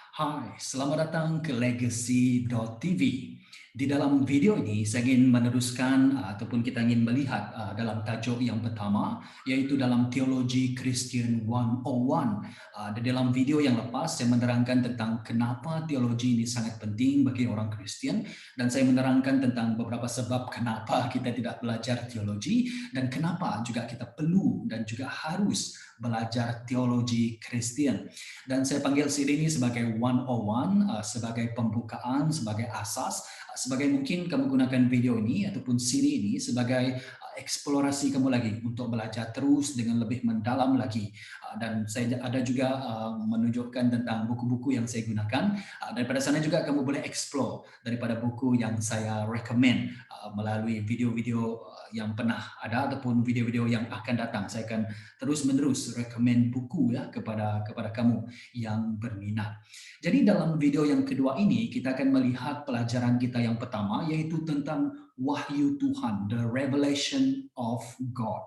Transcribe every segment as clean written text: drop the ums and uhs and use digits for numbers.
Hai, selamat datang ke Legacy.tv. Di dalam video ini saya ingin meneruskan ataupun kita ingin melihat dalam tajuk yang pertama, yaitu dalam Teologi Christian 101. Di dalam video yang lepas saya menerangkan tentang kenapa teologi ini sangat penting bagi orang Kristen, dan saya menerangkan tentang beberapa sebab kenapa kita tidak belajar teologi dan kenapa juga kita perlu dan juga harus belajar teologi Kristen. Dan saya panggil siri ini sebagai 101, sebagai pembukaan, sebagai asas, sebagai mungkin kamu gunakan video ini ataupun siri ini sebagai eksplorasi kamu lagi untuk belajar terus dengan lebih mendalam lagi. Dan saya ada juga menunjukkan tentang buku-buku yang saya gunakan. Daripada sana juga kamu boleh explore daripada buku yang saya recommend melalui video-video yang pernah ada ataupun video-video yang akan datang. Saya akan terus-menerus recommend buku ya kepada kamu yang berminat. Jadi dalam video yang kedua ini kita akan melihat pelajaran kita yang pertama, yaitu tentang wahyu Tuhan, the revelation of God.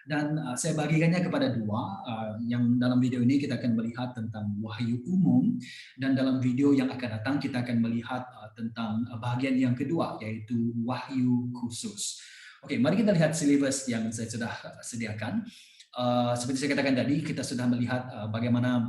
Dan saya bagikannya kepada dua. Yang dalam video ini kita akan melihat tentang wahyu umum, dan dalam video yang akan datang kita akan melihat tentang bahagian yang kedua, yaitu wahyu khusus. Oke, mari kita lihat silibus yang saya sudah sediakan. Seperti saya katakan tadi, kita sudah melihat bagaimana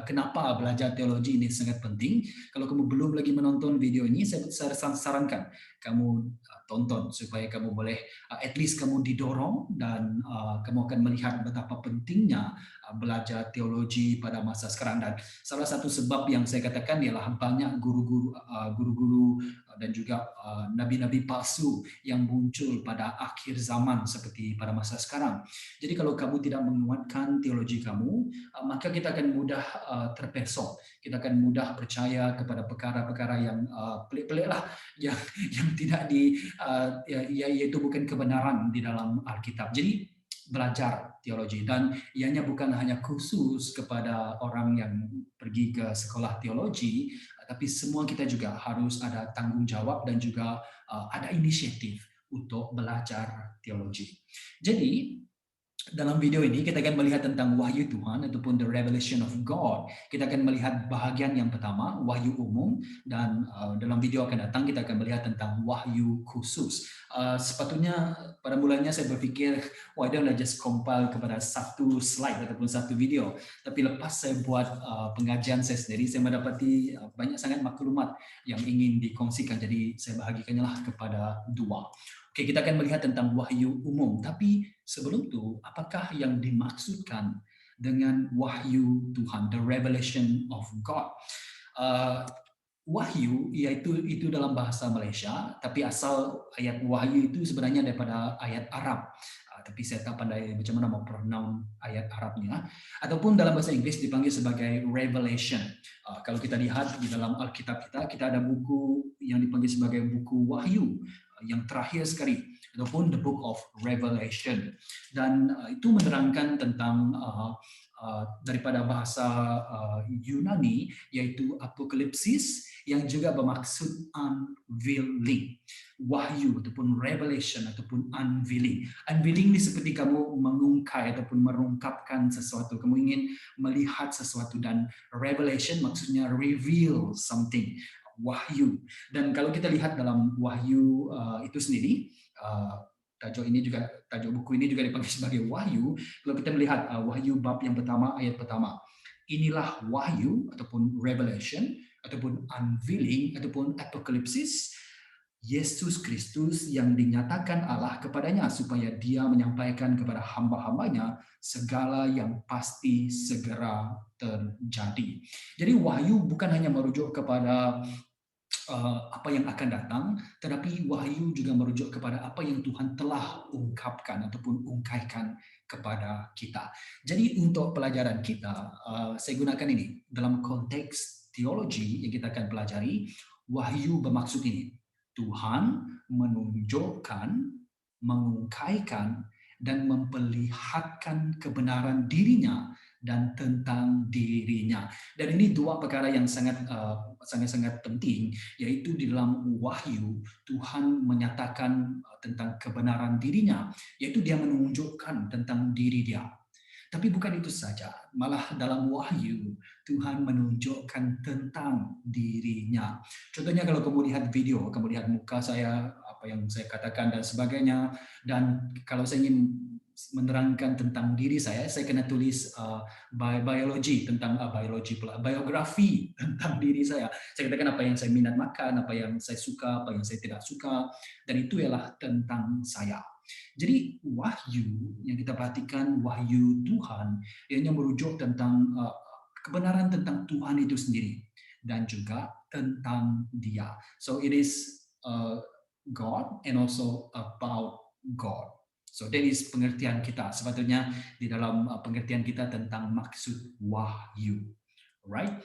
kenapa belajar teologi ini sangat penting. Kalau kamu belum lagi menonton video ini, saya sarankan kamu tonton supaya kamu boleh at least kamu didorong dan kamu akan melihat betapa pentingnya belajar teologi pada masa sekarang. Dan salah satu sebab yang saya katakan ialah banyak guru-guru dan juga nabi-nabi palsu yang muncul pada akhir zaman seperti pada masa sekarang. Jadi kalau kamu tidak menguatkan teologi kamu, maka kita akan mudah terpesong. Kita akan mudah percaya kepada perkara-perkara yang pelik-pelik lah, yang tidak yaitu bukan kebenaran di dalam Alkitab. Jadi belajar teologi, dan ianya bukan hanya khusus kepada orang yang pergi ke sekolah teologi, tapi semua kita juga harus ada tanggung jawab dan juga ada inisiatif untuk belajar teologi. Jadi dalam video ini kita akan melihat tentang wahyu Tuhan ataupun the revelation of God. Kita akan melihat bahagian yang pertama, wahyu umum, dan dalam video akan datang kita akan melihat tentang wahyu khusus. Sepatutnya pada mulanya saya berpikir, why don't I just compile kepada satu slide ataupun satu video. Tapi lepas saya buat pengajian saya sendiri, saya mendapati banyak sangat maklumat yang ingin dikongsikan. Jadi saya bahagikannya lah kepada dua. Oke, kita akan melihat tentang wahyu umum. Tapi sebelum itu, apakah yang dimaksudkan dengan wahyu Tuhan, the revelation of God? Wahyu itu dalam bahasa Malaysia, tapi asal ayat wahyu itu sebenarnya daripada ayat Arab. Tapi saya tak pandai macam mana mau pronoun ayat Arabnya. Ataupun dalam bahasa Inggris dipanggil sebagai revelation. Kalau kita lihat di dalam Alkitab kita ada buku yang dipanggil sebagai buku wahyu yang terakhir sekali, ataupun the book of Revelation. Dan itu menerangkan tentang daripada bahasa Yunani, yaitu apokalipsis, yang juga bermaksud unveiling. Wahyu ataupun revelation ataupun unveiling. Unveiling ini seperti kamu mengungkai ataupun merungkapkan sesuatu. Kamu ingin melihat sesuatu, dan revelation maksudnya reveal something. Wahyu. Dan kalau kita lihat dalam wahyu itu sendiri, tajuk buku ini juga dipanggil sebagai wahyu. Kalau kita melihat wahyu bab yang pertama, ayat pertama, inilah wahyu ataupun revelation ataupun unveiling ataupun apokalipsis Yesus Kristus yang dinyatakan Allah kepadanya supaya dia menyampaikan kepada hamba-hambanya segala yang pasti segera terjadi. Jadi wahyu bukan hanya merujuk kepada apa yang akan datang, tetapi wahyu juga merujuk kepada apa yang Tuhan telah ungkapkan ataupun ungkaikan kepada kita. Jadi untuk pelajaran kita, saya gunakan ini dalam konteks teologi yang kita akan pelajari. Wahyu bermaksud ini, Tuhan menunjukkan, mengungkaikan, dan memperlihatkan kebenaran dirinya dan tentang dirinya. Dan ini dua perkara yang sangat penting, yaitu di dalam wahyu Tuhan menyatakan tentang kebenaran dirinya, yaitu dia menunjukkan tentang diri dia. Tapi bukan itu saja, malah dalam Wahyu Tuhan menunjukkan tentang dirinya. Contohnya kalau kamu lihat video, kamu lihat muka saya, apa yang saya katakan dan sebagainya. Dan kalau saya ingin menerangkan tentang diri saya kena tulis biologi tentang biografi tentang diri saya. Saya katakan apa yang saya minat makan, apa yang saya suka, apa yang saya tidak suka, dan itu ialah tentang saya. Jadi wahyu yang kita perhatikan, wahyu Tuhan, ianya merujuk tentang kebenaran tentang Tuhan itu sendiri dan juga tentang Dia. So it is God and also about God. So that is pengertian kita. Sepatutnya di dalam pengertian kita tentang maksud wahyu. Alright?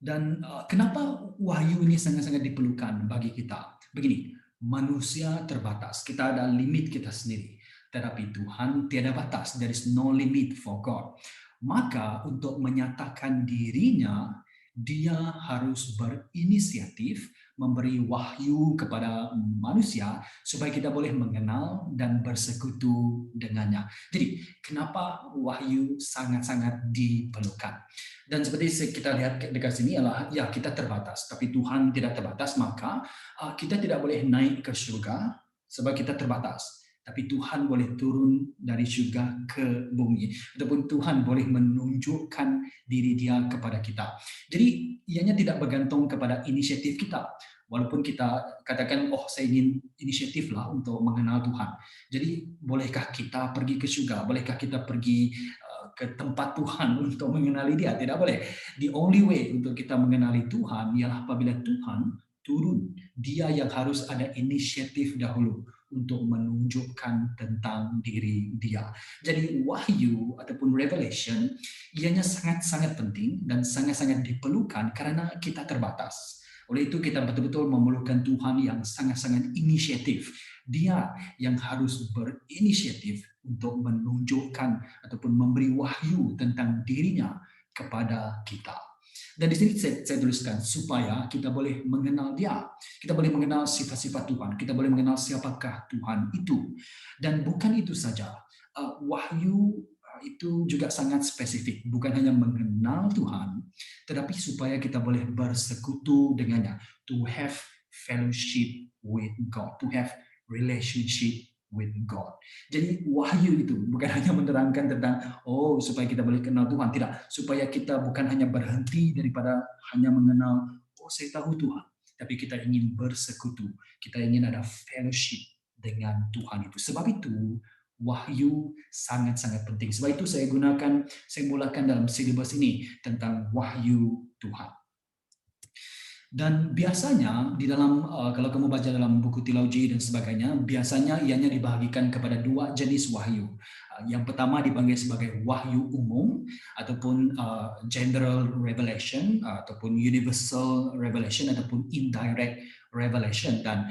Dan kenapa wahyu ini sangat-sangat diperlukan bagi kita? Begini, manusia terbatas. Kita ada limit kita sendiri. Tetapi Tuhan tiada batas. There is no limit for God. Maka untuk menyatakan dirinya, Dia harus berinisiatif memberi wahyu kepada manusia supaya kita boleh mengenal dan bersekutu dengannya. Jadi, kenapa wahyu sangat-sangat diperlukan? Dan seperti kita lihat dekat sini adalah ya kita terbatas, tapi Tuhan tidak terbatas, maka kita tidak boleh naik ke surga sebab kita terbatas. Tapi Tuhan boleh turun dari surga ke bumi, ataupun Tuhan boleh menunjukkan diri Dia kepada kita. Jadi ianya tidak bergantung kepada inisiatif kita. Walaupun kita katakan, oh saya ingin inisiatif lah untuk mengenal Tuhan. Jadi bolehkah kita pergi ke surga? Bolehkah kita pergi ke tempat Tuhan untuk mengenali Dia? Tidak boleh. The only way untuk kita mengenali Tuhan ialah apabila Tuhan turun. Dia yang harus ada inisiatif dahulu untuk menunjukkan tentang diri Dia. Jadi wahyu ataupun revelation ianya sangat-sangat penting dan sangat-sangat diperlukan karena kita terbatas. Oleh itu kita betul-betul memerlukan Tuhan yang sangat-sangat inisiatif. Dia yang harus berinisiatif untuk menunjukkan ataupun memberi wahyu tentang dirinya kepada kita. Dan di sini saya tuliskan supaya kita boleh mengenal Dia, kita boleh mengenal sifat-sifat Tuhan, kita boleh mengenal siapakah Tuhan itu. Dan bukan itu saja, wahyu itu juga sangat spesifik, bukan hanya mengenal Tuhan, tetapi supaya kita boleh bersekutu dengannya, to have fellowship with God, to have relationship with God. Jadi wahyu itu bukan hanya menerangkan tentang supaya kita boleh kenal Tuhan, tidak, supaya kita bukan hanya berhenti daripada hanya mengenal saya tahu Tuhan, tapi kita ingin bersekutu, kita ingin ada fellowship dengan Tuhan itu. Sebab itu wahyu sangat-sangat penting. Sebab itu saya mulakan dalam silibus ini tentang wahyu Tuhan. Dan biasanya di dalam kalau kamu baca dalam buku teologi dan sebagainya, biasanya ianya dibahagikan kepada dua jenis wahyu. Yang pertama dipanggil sebagai wahyu umum ataupun general revelation ataupun universal revelation ataupun indirect revelation, dan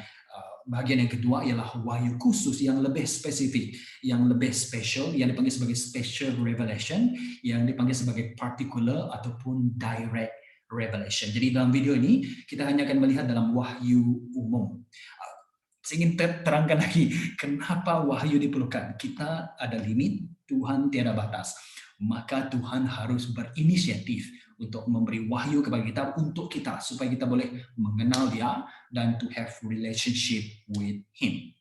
bagian yang kedua ialah wahyu khusus yang lebih spesifik, yang lebih special, yang dipanggil sebagai special revelation, yang dipanggil sebagai particular ataupun direct revelation. Jadi dalam video ini kita hanya akan melihat dalam wahyu umum. Saya ingin terangkan lagi kenapa wahyu diperlukan. Kita ada limit, Tuhan tiada batas. Maka Tuhan harus berinisiatif untuk memberi wahyu kepada kita, untuk kita, supaya kita boleh mengenal Dia dan to have relationship with Him.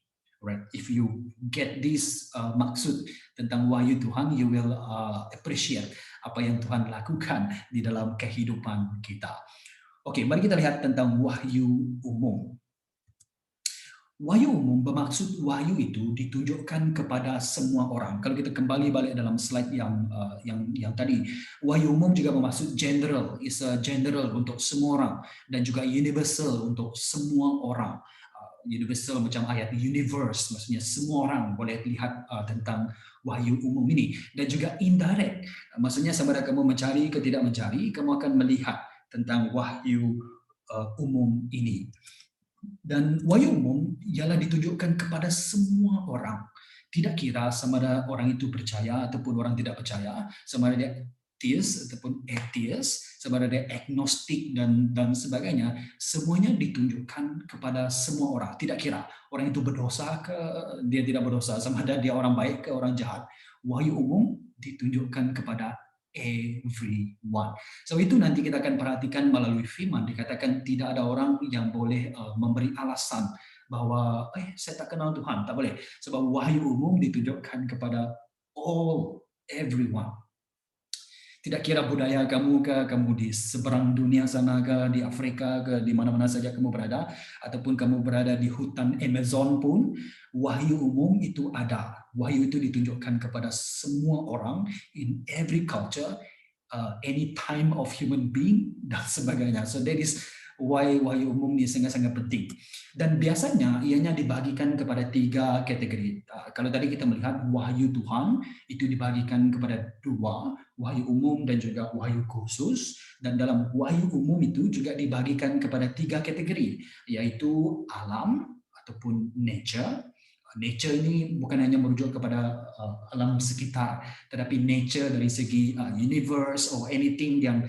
Right? If you get this maksud tentang wahyu Tuhan, you will appreciate apa yang Tuhan lakukan di dalam kehidupan kita. Oke, mari kita lihat tentang wahyu umum. Wahyu umum bermaksud wahyu itu ditunjukkan kepada semua orang. Kalau kita kembali balik dalam slide yang tadi, wahyu umum juga bermaksud general, is a general untuk semua orang, dan juga universal untuk semua orang. Universal macam ayat universe, maksudnya semua orang boleh lihat tentang wahyu umum ini. Dan juga indirect, maksudnya sama ada kamu mencari ke tidak mencari, kamu akan melihat tentang wahyu umum ini. Dan wahyu umum ialah ditunjukkan kepada semua orang. Tidak kira sama ada orang itu percaya ataupun orang tidak percaya, sama ada dia theist ataupun atheist, sama ada dia agnostik dan sebagainya, semuanya ditunjukkan kepada semua orang. Tidak kira orang itu berdosa ke dia tidak berdosa, sama ada dia orang baik ke orang jahat. wahyu umum ditunjukkan kepada everyone. So itu nanti kita akan perhatikan melalui firman, dikatakan tidak ada orang yang boleh memberi alasan bahwa saya tak kenal Tuhan, tak boleh. Sebab wahyu umum ditunjukkan kepada everyone. Tidak kira budaya kamu ke, kamu di seberang dunia sana ke, di Afrika ke, di mana-mana saja kamu berada, ataupun kamu berada di hutan Amazon pun, wahyu umum itu ada. Wahyu itu ditunjukkan kepada semua orang in every culture, any time of human being, dan sebagainya. So that is why wahyu umum ini sangat-sangat penting. Dan biasanya ianya dibagikan kepada 3 kategori. Kalau tadi kita melihat wahyu Tuhan itu dibagikan kepada 2, wahyu umum dan juga wahyu khusus. Dan dalam wahyu umum itu juga dibagikan kepada 3 kategori, yaitu alam ataupun nature. Nature ini bukan hanya merujuk kepada alam sekitar, tetapi nature dari segi universe or anything yang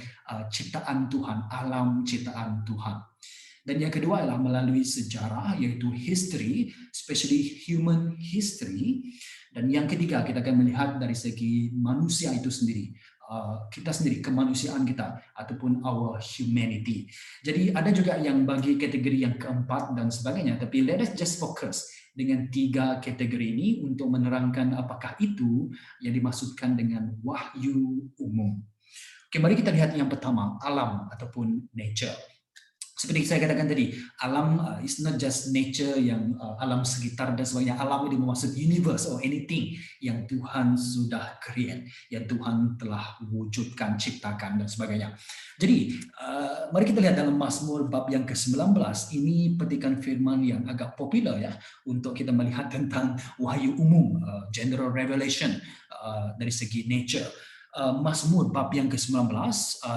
ciptaan Tuhan, alam ciptaan Tuhan. Dan yang kedua adalah melalui sejarah, yaitu history, especially human history. Dan yang ketiga kita akan melihat dari segi manusia itu sendiri, kita sendiri, kemanusiaan kita, ataupun our humanity. Jadi ada juga yang bagi kategori yang keempat dan sebagainya, tapi let us just focus dengan 3 kategori ini untuk menerangkan apakah itu yang dimaksudkan dengan wahyu umum. Oke, mari kita lihat yang pertama, alam ataupun nature. Seperti saya katakan tadi, alam is not just nature yang alam sekitar dan sebagainya. Alam ini bermaksud universe or anything yang Tuhan sudah create, yang Tuhan telah wujudkan, ciptakan dan sebagainya. Jadi, mari kita lihat dalam Mazmur bab yang ke-19. Ini petikan firman yang agak popular ya untuk kita melihat tentang wahyu umum, general revelation dari segi nature. Mazmur bab yang ke-19,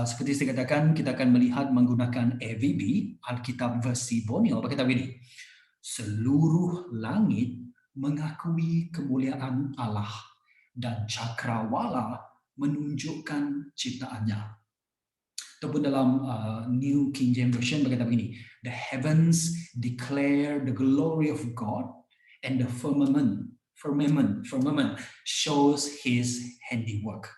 seperti saya katakan, kita akan melihat menggunakan AVB, Alkitab versi Boniel, berkata begini, seluruh langit mengakui kemuliaan Allah dan cakrawala menunjukkan ciptaannya. Ataupun dalam New King James Version berkata begini, the heavens declare the glory of God and the firmament shows his handiwork.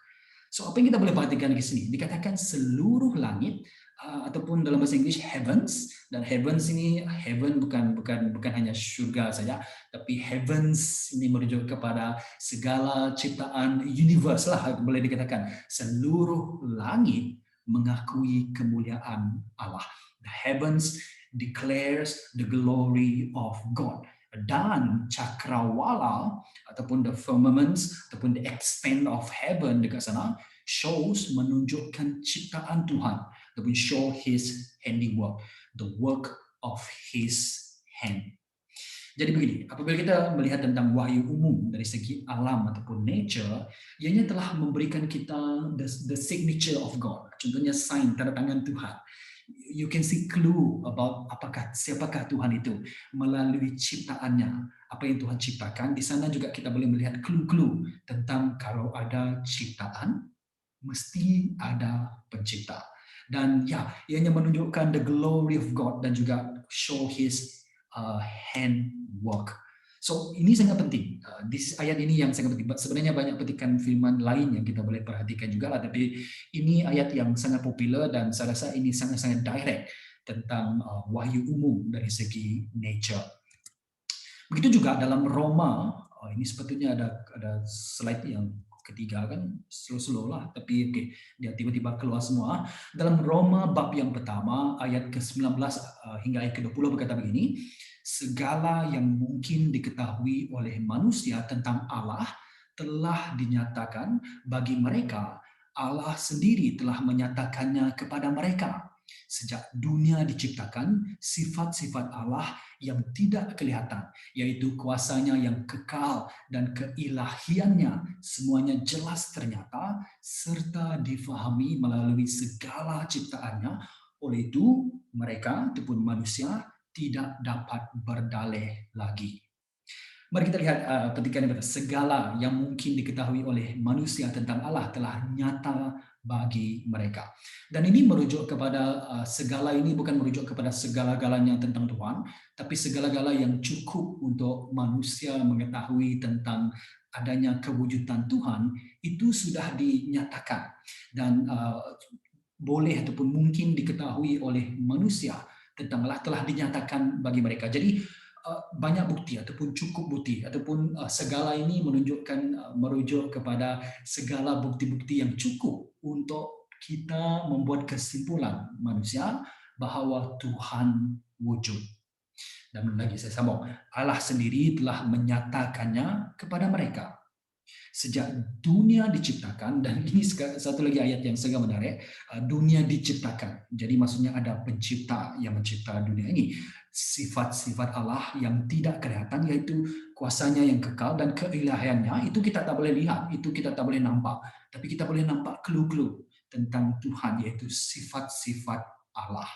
So apa yang kita boleh perhatikan di sini? Dikatakan seluruh langit ataupun dalam bahasa Inggris heavens, dan heavens ini heaven bukan hanya surga saja, tapi heavens ini merujuk kepada segala ciptaan universe lah, boleh dikatakan seluruh langit mengakui kemuliaan Allah. The heavens declares the glory of God. Dan cakrawala ataupun the firmaments ataupun the expanse of heaven dekat sana shows, menunjukkan ciptaan Tuhan, ataupun show his handiwork, the work of his hand. Jadi begini, apabila kita melihat tentang wahyu umum dari segi alam ataupun nature, ianya telah memberikan kita the signature of God. Contohnya sign, tanda tangan Tuhan. You can see clue about siapakah Tuhan itu melalui ciptaannya, apa yang Tuhan ciptakan. Di sana juga kita boleh melihat clue-clue tentang kalau ada ciptaan mesti ada pencipta. Dan ya, ianya menunjukkan the glory of God dan juga show his handwork. So ini sangat penting. Ayat ini yang sangat penting. Sebenarnya banyak petikan firman lain yang kita boleh perhatikan juga lah, tapi ini ayat yang sangat popular dan saya rasa ini sangat-sangat direct tentang wahyu umum dari segi nature. Begitu juga dalam Roma, ini sepatutnya ada slide yang ketiga kan, slow-slow lah, tapi okay, dia tiba-tiba keluar semua. Dalam Roma bab yang pertama ayat ke-19 hingga ayat ke-20 berkata begini, segala yang mungkin diketahui oleh manusia tentang Allah telah dinyatakan bagi mereka. Allah sendiri telah menyatakannya kepada mereka. Sejak dunia diciptakan, sifat-sifat Allah yang tidak kelihatan, yaitu kuasanya yang kekal dan keilahiannya, semuanya jelas ternyata serta difahami melalui segala ciptaannya. Oleh itu, mereka ataupun manusia tidak dapat berdalih lagi. Mari kita lihat petikan yang segala yang mungkin diketahui oleh manusia tentang Allah telah nyata bagi mereka. Dan ini merujuk kepada segala ini bukan merujuk kepada segala-galanya tentang Tuhan, tapi segala-gala yang cukup untuk manusia mengetahui tentang adanya kewujudan Tuhan itu sudah dinyatakan dan boleh ataupun mungkin diketahui oleh manusia tentang Allah, telah dinyatakan bagi mereka. Jadi banyak bukti ataupun cukup bukti ataupun segala ini menunjukkan merujuk kepada segala bukti-bukti yang cukup untuk kita membuat kesimpulan manusia bahwa Tuhan wujud. Dan lagi saya sambung, Allah sendiri telah menyatakannya kepada mereka. Sejak dunia diciptakan, dan ini satu lagi ayat yang sangat menarik, dunia diciptakan. Jadi maksudnya ada pencipta yang mencipta dunia ini. Sifat-sifat Allah yang tidak kelihatan, yaitu kuasanya yang kekal dan keilahiannya, itu kita tak boleh lihat, itu kita tak boleh nampak. Tapi kita boleh nampak clue-clue tentang Tuhan, yaitu sifat-sifat Allah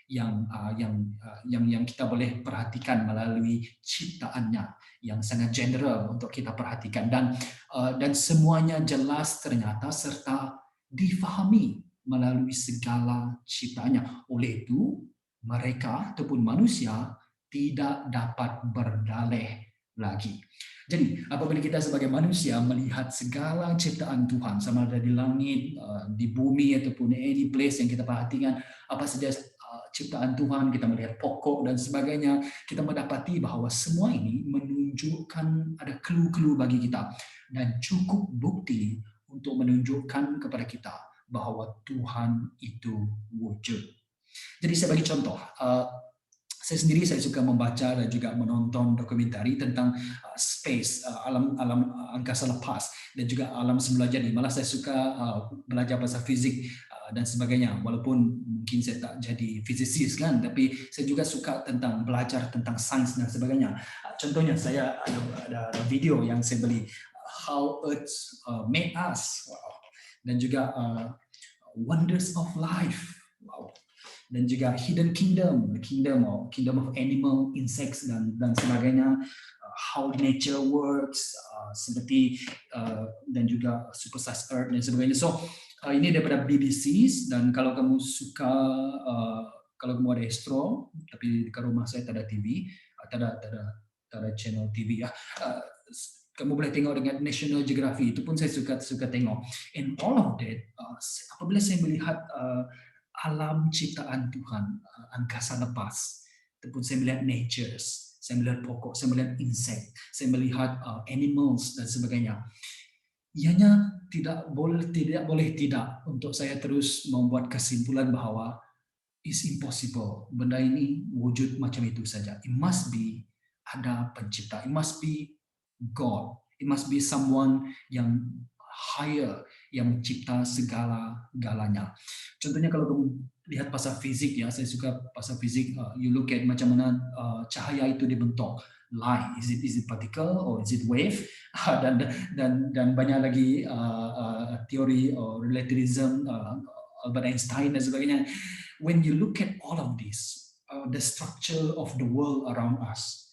yang kita boleh perhatikan melalui ciptaannya yang sangat general untuk kita perhatikan, dan semuanya jelas ternyata serta difahami melalui segala ciptaannya. Oleh itu mereka ataupun manusia tidak dapat berdalih lagi. Jadi apabila kita sebagai manusia melihat segala ciptaan Tuhan, sama ada di langit, di bumi ataupun any place yang kita perhatikan, apa saja ciptaan Tuhan, kita melihat pokok dan sebagainya, kita mendapati bahwa semua ini menunjukkan ada clue-clue bagi kita dan cukup bukti untuk menunjukkan kepada kita bahwa Tuhan itu wujud. Jadi saya bagi contoh, saya sendiri suka membaca dan juga menonton dokumentari tentang space, alam angkasa lepas dan juga alam semula jadi. Malah saya suka belajar pasal fizik dan sebagainya, walaupun mungkin saya tak jadi fizisis kan, tapi saya juga suka tentang belajar tentang sains dan sebagainya. Contohnya saya ada video yang saya beli, How Earth Made Us, wow. Dan juga Wonders of Life, wow. Dan juga Hidden Kingdom, the kingdom of animal, insects dan sebagainya, How Nature Works, seperti dan juga Supersize Earth dan sebagainya. So ini daripada BBC, dan kalau kamu suka, kalau kamu ada Astro, tapi di rumah saya tak ada TV, tak ada channel TV ya. Kamu boleh tengok dengan National Geographic, itu pun saya suka tengok. And all of that, apabila saya melihat alam ciptaan Tuhan, angkasa lepas, ataupun saya melihat natures, saya melihat pokok, saya melihat insect, saya melihat animals dan sebagainya. Ianya tidak boleh tidak untuk saya terus membuat kesimpulan bahwa it's impossible, benda ini wujud macam itu saja. It must be ada pencipta, it must be God, it must be someone yang higher, yang mencipta segala-galanya. Contohnya kalau kamu lihat pasal fizik ya, saya suka pasal fizik. You look at macam mana cahaya itu dibentuk. Light, is it particle or is it wave? Dan banyak lagi teori relativism, Albert Einstein dan sebagainya. When you look at all of this, the structure of the world around us,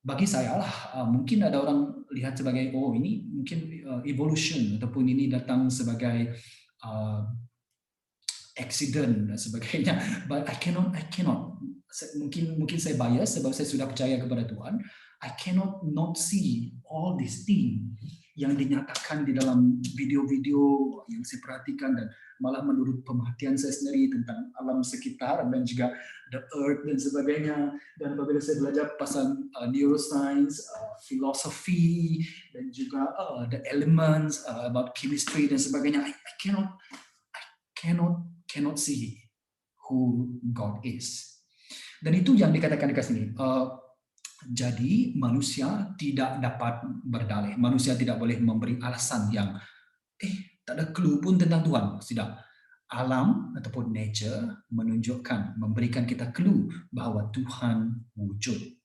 bagi saya lah, mungkin ada orang lihat sebagai, oh ini mungkin evolution, ataupun ini datang sebagai accident dan sebagainya. But I cannot. Mungkin saya bias sebab saya sudah percaya kepada Tuhan. I cannot not see all these things yang dinyatakan di dalam video-video yang saya perhatikan, dan malah menurut pemerhatian saya sendiri tentang alam sekitar dan juga the earth dan sebagainya. Dan apabila saya belajar pasal neuroscience, philosophy, dan juga the elements, about chemistry dan sebagainya, I cannot see who God is. Dan itu yang dikatakan di sini. Jadi manusia tidak dapat berdalih. Manusia tidak boleh memberi alasan yang tak ada clue pun tentang Tuhan. Tidak. Alam ataupun nature menunjukkan, memberikan kita clue bahwa Tuhan wujud.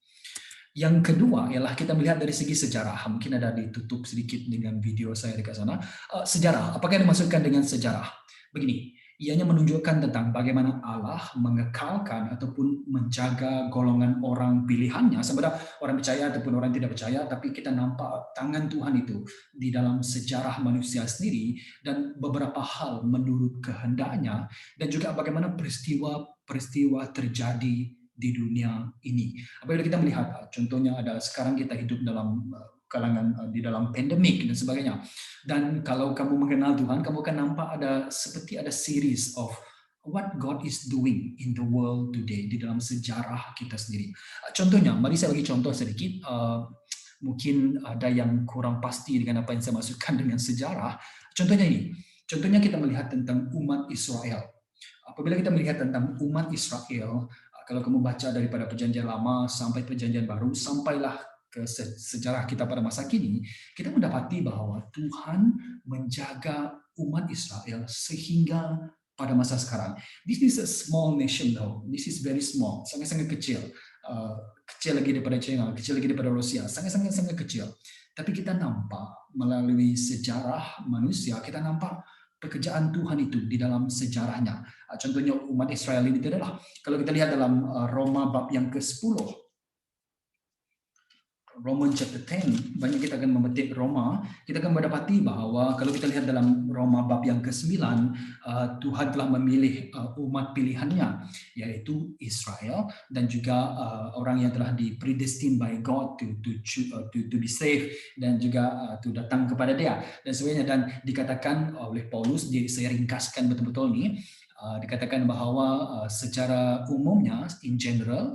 Yang kedua ialah kita melihat dari segi sejarah. Mungkin ada ditutup sedikit dengan video saya dekat sana. Sejarah. Apakah yang dimaksudkan dengan sejarah? Begini. Ianya menunjukkan tentang bagaimana Allah mengekalkan ataupun menjaga golongan orang pilihannya, sebenarnya orang percaya ataupun orang tidak percaya, tapi kita nampak tangan Tuhan itu di dalam sejarah manusia sendiri, dan beberapa hal menurut kehendaknya, dan juga bagaimana peristiwa terjadi di dunia ini. Apabila kita melihat, contohnya ada sekarang kita hidup dalam kalangan di dalam pandemik dan sebagainya. Dan kalau kamu mengenal Tuhan, kamu akan nampak seperti ada series of what God is doing in the world today di dalam sejarah kita sendiri. Contohnya, mari saya bagi contoh sedikit. Mungkin ada yang kurang pasti dengan apa yang saya maksudkan dengan sejarah. Contohnya ini, contohnya kita melihat tentang umat Israel. Apabila kita melihat tentang umat Israel, kalau kamu baca daripada perjanjian lama sampai perjanjian baru, sampailah ke sejarah kita pada masa kini, kita mendapati bahwa Tuhan menjaga umat Israel sehingga pada masa sekarang. This is a small nation though. This is very small, sangat-sangat kecil. Kecil lagi daripada China, kecil lagi daripada Rusia, sangat-sangat kecil. Tapi kita nampak melalui sejarah manusia, kita nampak pekerjaan Tuhan itu di dalam sejarahnya. Contohnya umat Israel ini adalah, kalau kita lihat dalam Roma bab yang ke-10, Roman chapter 10, banyak kita akan memetik Roma, kita akan mendapati bahwa kalau kita lihat dalam Roma bab yang ke-9, Tuhan telah memilih umat pilihannya, yaitu Israel, dan juga orang yang telah predestined by God to be saved, dan juga to datang kepada Dia, dan sebagainya. Dan dikatakan oleh Paulus, saya ringkaskan betul-betul nih, dikatakan bahwa secara umumnya, in general,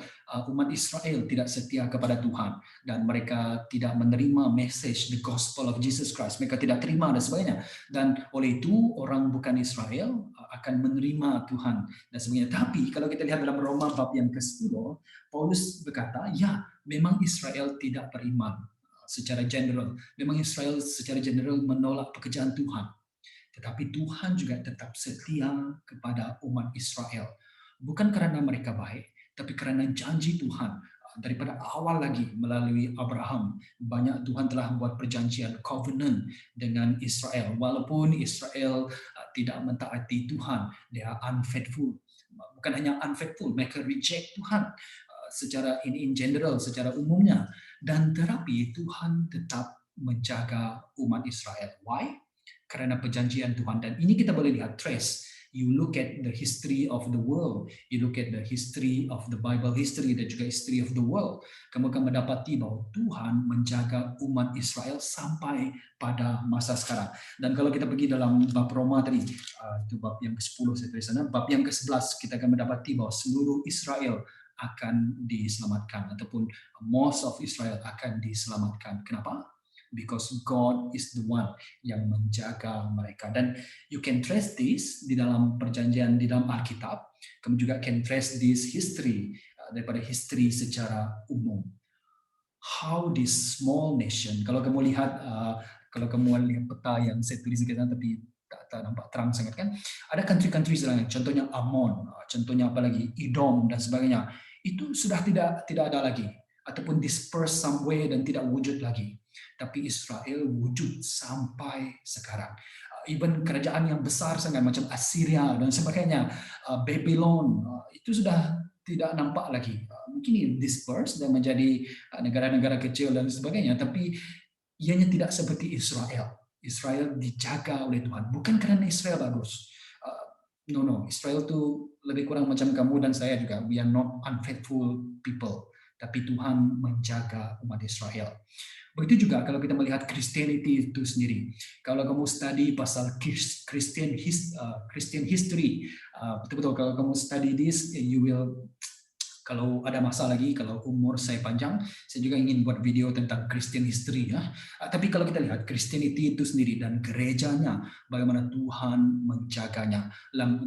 umat Israel tidak setia kepada Tuhan dan mereka tidak menerima message the gospel of Jesus Christ. Mereka tidak terima dan sebagainya. Dan oleh itu orang bukan Israel akan menerima Tuhan dan sebagainya. Tapi kalau kita lihat dalam Roma bab yang ke-10, Paulus berkata, ya, memang Israel tidak beriman secara general. Memang Israel secara general menolak pekerjaan Tuhan. Tetapi Tuhan juga tetap setia kepada umat Israel. Bukan karena mereka baik, tapi karena janji Tuhan. Daripada awal lagi melalui Abraham, banyak Tuhan telah membuat perjanjian covenant dengan Israel. Walaupun Israel tidak mentaati Tuhan, they are unfaithful. Bukan hanya unfaithful, mereka reject Tuhan secara in general, secara umumnya. Dan tetapi Tuhan tetap menjaga umat Israel. Why? Karena perjanjian Tuhan. Dan ini kita boleh lihat trace. You look at the history of the world, you look at the history of the Bible history dan juga history of the world, kamu akan mendapati bahwa Tuhan menjaga umat Israel sampai pada masa sekarang. Dan kalau kita pergi dalam bab Roma tadi, itu bab yang ke-10 saya tulis sana, bab yang ke-11 kita akan mendapati bahwa seluruh Israel akan diselamatkan, ataupun most of Israel akan diselamatkan. Kenapa? Because God is the one yang menjaga mereka. Dan you can trace this di dalam perjanjian, di dalam Alkitab. Kamu juga can trace this history, daripada history secara umum. How this small nation, kalau kamu lihat, peta yang saya tulis di sana tapi tak nampak terang sangat kan, ada country-country lain, contohnya Ammon, contohnya apa lagi, Edom dan sebagainya, itu sudah tidak ada lagi, ataupun dispersed somewhere dan tidak wujud lagi. Tapi Israel wujud sampai sekarang. Even kerajaan yang besar sangat macam Assyria dan sebagainya, Babylon, itu sudah tidak nampak lagi. Mungkin dispersed dan menjadi negara-negara kecil dan sebagainya, tapi ianya tidak seperti Israel. Israel dijaga oleh Tuhan, bukan karena Israel bagus. No, Israel itu lebih kurang macam kamu dan saya juga. We are not unfaithful people, tapi Tuhan menjaga umat Israel. Begitu juga kalau kita melihat Christianity itu sendiri. Kalau kamu study pasal Christian history, betul-betul kalau kamu study this, you will, kalau ada masa lagi, kalau umur saya panjang, saya juga ingin buat video tentang Christian history ya. Tapi kalau kita lihat Christianity itu sendiri dan gerejanya, bagaimana Tuhan menjaganya.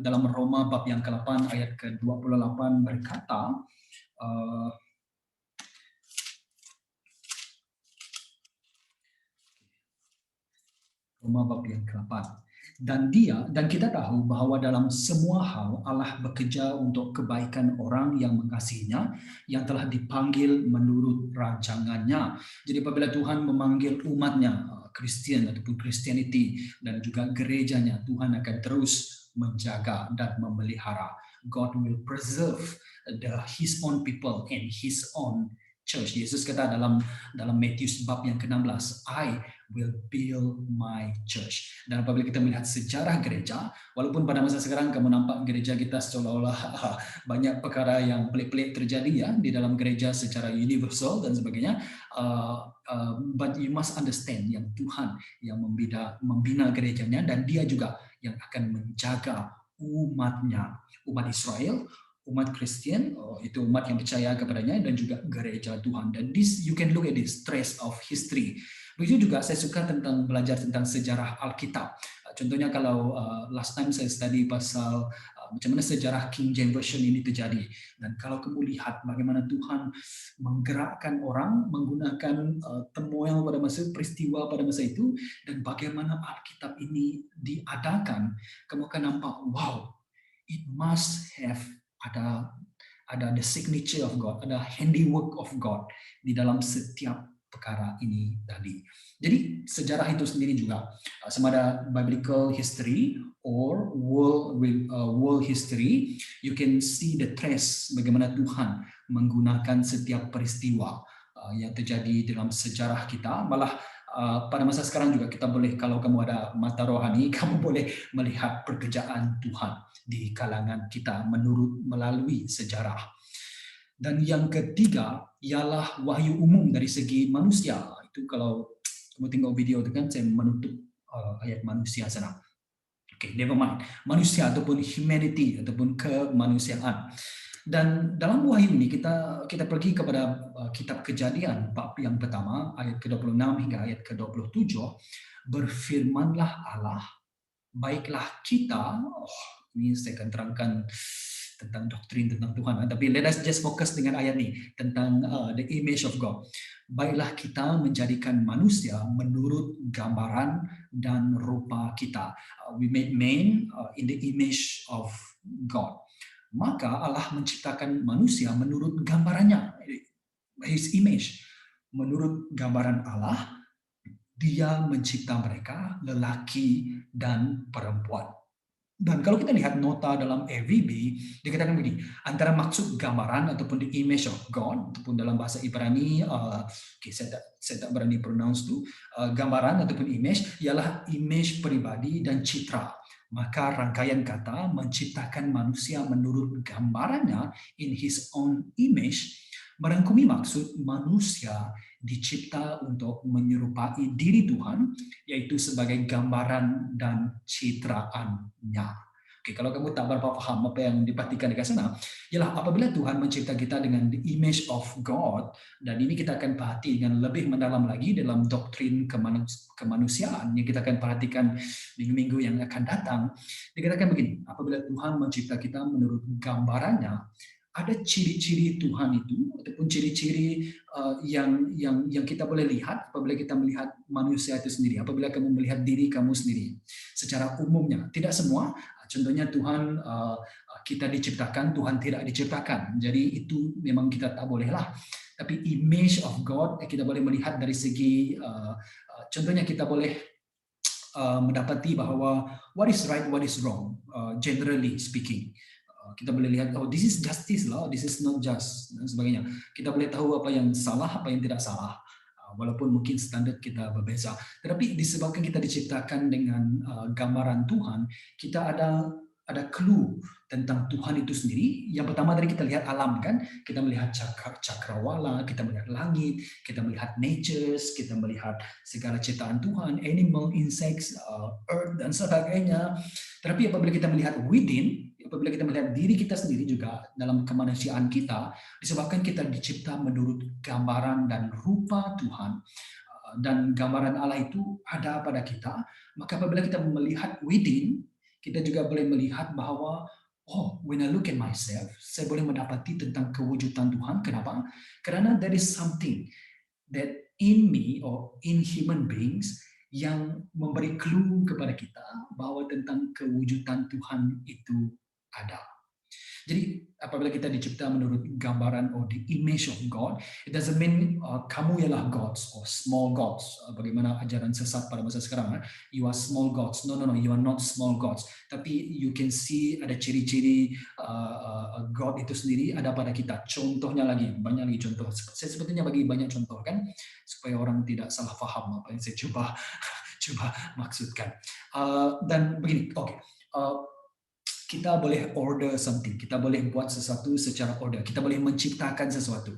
Dalam Roma bab yang ke-8 ayat ke-28 berkata, Roma bab yang ke-8. Dan kita tahu bahwa dalam semua hal Allah bekerja untuk kebaikan orang yang mengasihinya, yang telah dipanggil menurut rancangannya. Jadi apabila Tuhan memanggil umatnya, Kristen ataupun Christianity, dan juga gerejanya, Tuhan akan terus menjaga dan memelihara. God will preserve His own people and His own church. Yesus kata dalam Matius bab yang ke-16, I will build my church. Dan apabila kita melihat sejarah gereja, walaupun pada masa sekarang kamu nampak gereja kita seolah-olah banyak perkara yang pelik-pelik terjadi ya di dalam gereja secara universal dan sebagainya, but you must understand yang Tuhan yang membina gerejanya, dan Dia juga yang akan menjaga umatnya, umat Israel, umat Kristen, itu umat yang percaya kepadanya, dan juga gereja Tuhan. Dan this, you can look at this trace of history. Begitu juga saya suka belajar tentang sejarah Alkitab. Contohnya kalau last time saya study pasal macam mana sejarah King James Version ini terjadi. Dan kalau kamu lihat bagaimana Tuhan menggerakkan orang menggunakan temuan pada peristiwa pada masa itu, dan bagaimana Alkitab ini diadakan, kamu akan nampak, wow, it must have ada the signature of God, ada handiwork of God di dalam setiap perkara ini tadi. Jadi sejarah itu sendiri juga sama ada biblical history or world history, you can see the trace bagaimana Tuhan menggunakan setiap peristiwa yang terjadi dalam sejarah kita. Malah pada masa sekarang juga kita boleh, kalau kamu ada mata rohani, kamu boleh melihat pekerjaan Tuhan di kalangan kita melalui sejarah. Dan yang ketiga ialah wahyu umum dari segi manusia. Itu kalau kamu tengok video itu kan saya menutup ayat manusia sana. Okay, never mind. Manusia ataupun humanity ataupun kemanusiaan. Dan dalam wahyu ini kita pergi kepada kitab Kejadian bab yang pertama ayat ke-26 hingga ayat ke-27. Berfirmanlah Allah, baiklah kita, ini saya akan terangkan tentang doktrin tentang Tuhan, tapi let us just fokus dengan ayat ini tentang the image of God. Baiklah kita menjadikan manusia menurut gambaran dan rupa kita. We made man in the image of God. Maka Allah menciptakan manusia menurut gambarannya, His image. Menurut gambaran Allah, Dia mencipta mereka lelaki dan perempuan. Dan kalau kita lihat nota dalam AVB, dikatakan begini, antara maksud gambaran ataupun the image of God, ataupun dalam bahasa Ibrani, saya tak berani pronounce itu, gambaran ataupun image, ialah image pribadi dan citra. Maka rangkaian kata menciptakan manusia menurut gambarannya, in his own image, merangkumi maksud manusia dicipta untuk menyerupai diri Tuhan, yaitu sebagai gambaran dan citraannya. Oke, kalau kamu tak berapa paham apa yang diperhatikan di sana, ialah apabila Tuhan mencipta kita dengan the image of God, dan ini kita akan perhati dengan lebih mendalam lagi dalam doktrin kemanusiaan yang kita akan perhatikan minggu-minggu yang akan datang. Dikatakan begini, apabila Tuhan mencipta kita menurut gambarannya, ada ciri-ciri Tuhan itu ataupun ciri-ciri yang kita boleh lihat apabila kita melihat manusia itu sendiri, apabila kamu melihat diri kamu sendiri secara umumnya. Tidak semua, contohnya Tuhan kita diciptakan, Tuhan tidak diciptakan, jadi itu memang kita tak bolehlah. Tapi image of God kita boleh melihat dari segi contohnya kita boleh mendapati bahwa what is right, what is wrong, generally speaking. Kita boleh lihat, oh this is justice lah, this is not just, dan sebagainya. Kita boleh tahu apa yang salah, apa yang tidak salah, walaupun mungkin standar kita berbeza. Tetapi disebabkan kita diciptakan dengan gambaran Tuhan, kita ada clue tentang Tuhan itu sendiri. Yang pertama dari kita lihat alam kan, kita melihat cakrawala, kita melihat langit, kita melihat natures, kita melihat segala ciptaan Tuhan, animal, insects, earth dan sebagainya. Tetapi apabila kita melihat within, apabila kita melihat diri kita sendiri juga dalam kemanusiaan kita, disebabkan kita dicipta menurut gambaran dan rupa Tuhan, dan gambaran Allah itu ada pada kita, maka apabila kita melihat within, kita juga boleh melihat bahwa oh, when I look at myself, saya boleh mendapati tentang kewujudan Tuhan. Kenapa? Karena there is something that in me or in human beings yang memberi clue kepada kita bahwa tentang kewujudan Tuhan itu ada. Jadi apabila kita dicipta menurut gambaran or the image of God, it doesn't mean kamu ialah gods or small gods. Bagaimana ajaran sesat pada masa sekarang, you are small gods. No, you are not small gods. Tapi you can see ada ciri-ciri God itu sendiri ada pada kita. Contohnya lagi, banyak lagi contoh. Saya sebetulnya bagi banyak contoh kan, supaya orang tidak salah faham apa yang saya coba maksudkan. Dan begini, oke. Kita boleh order something, kita boleh buat sesuatu secara order, kita boleh menciptakan sesuatu.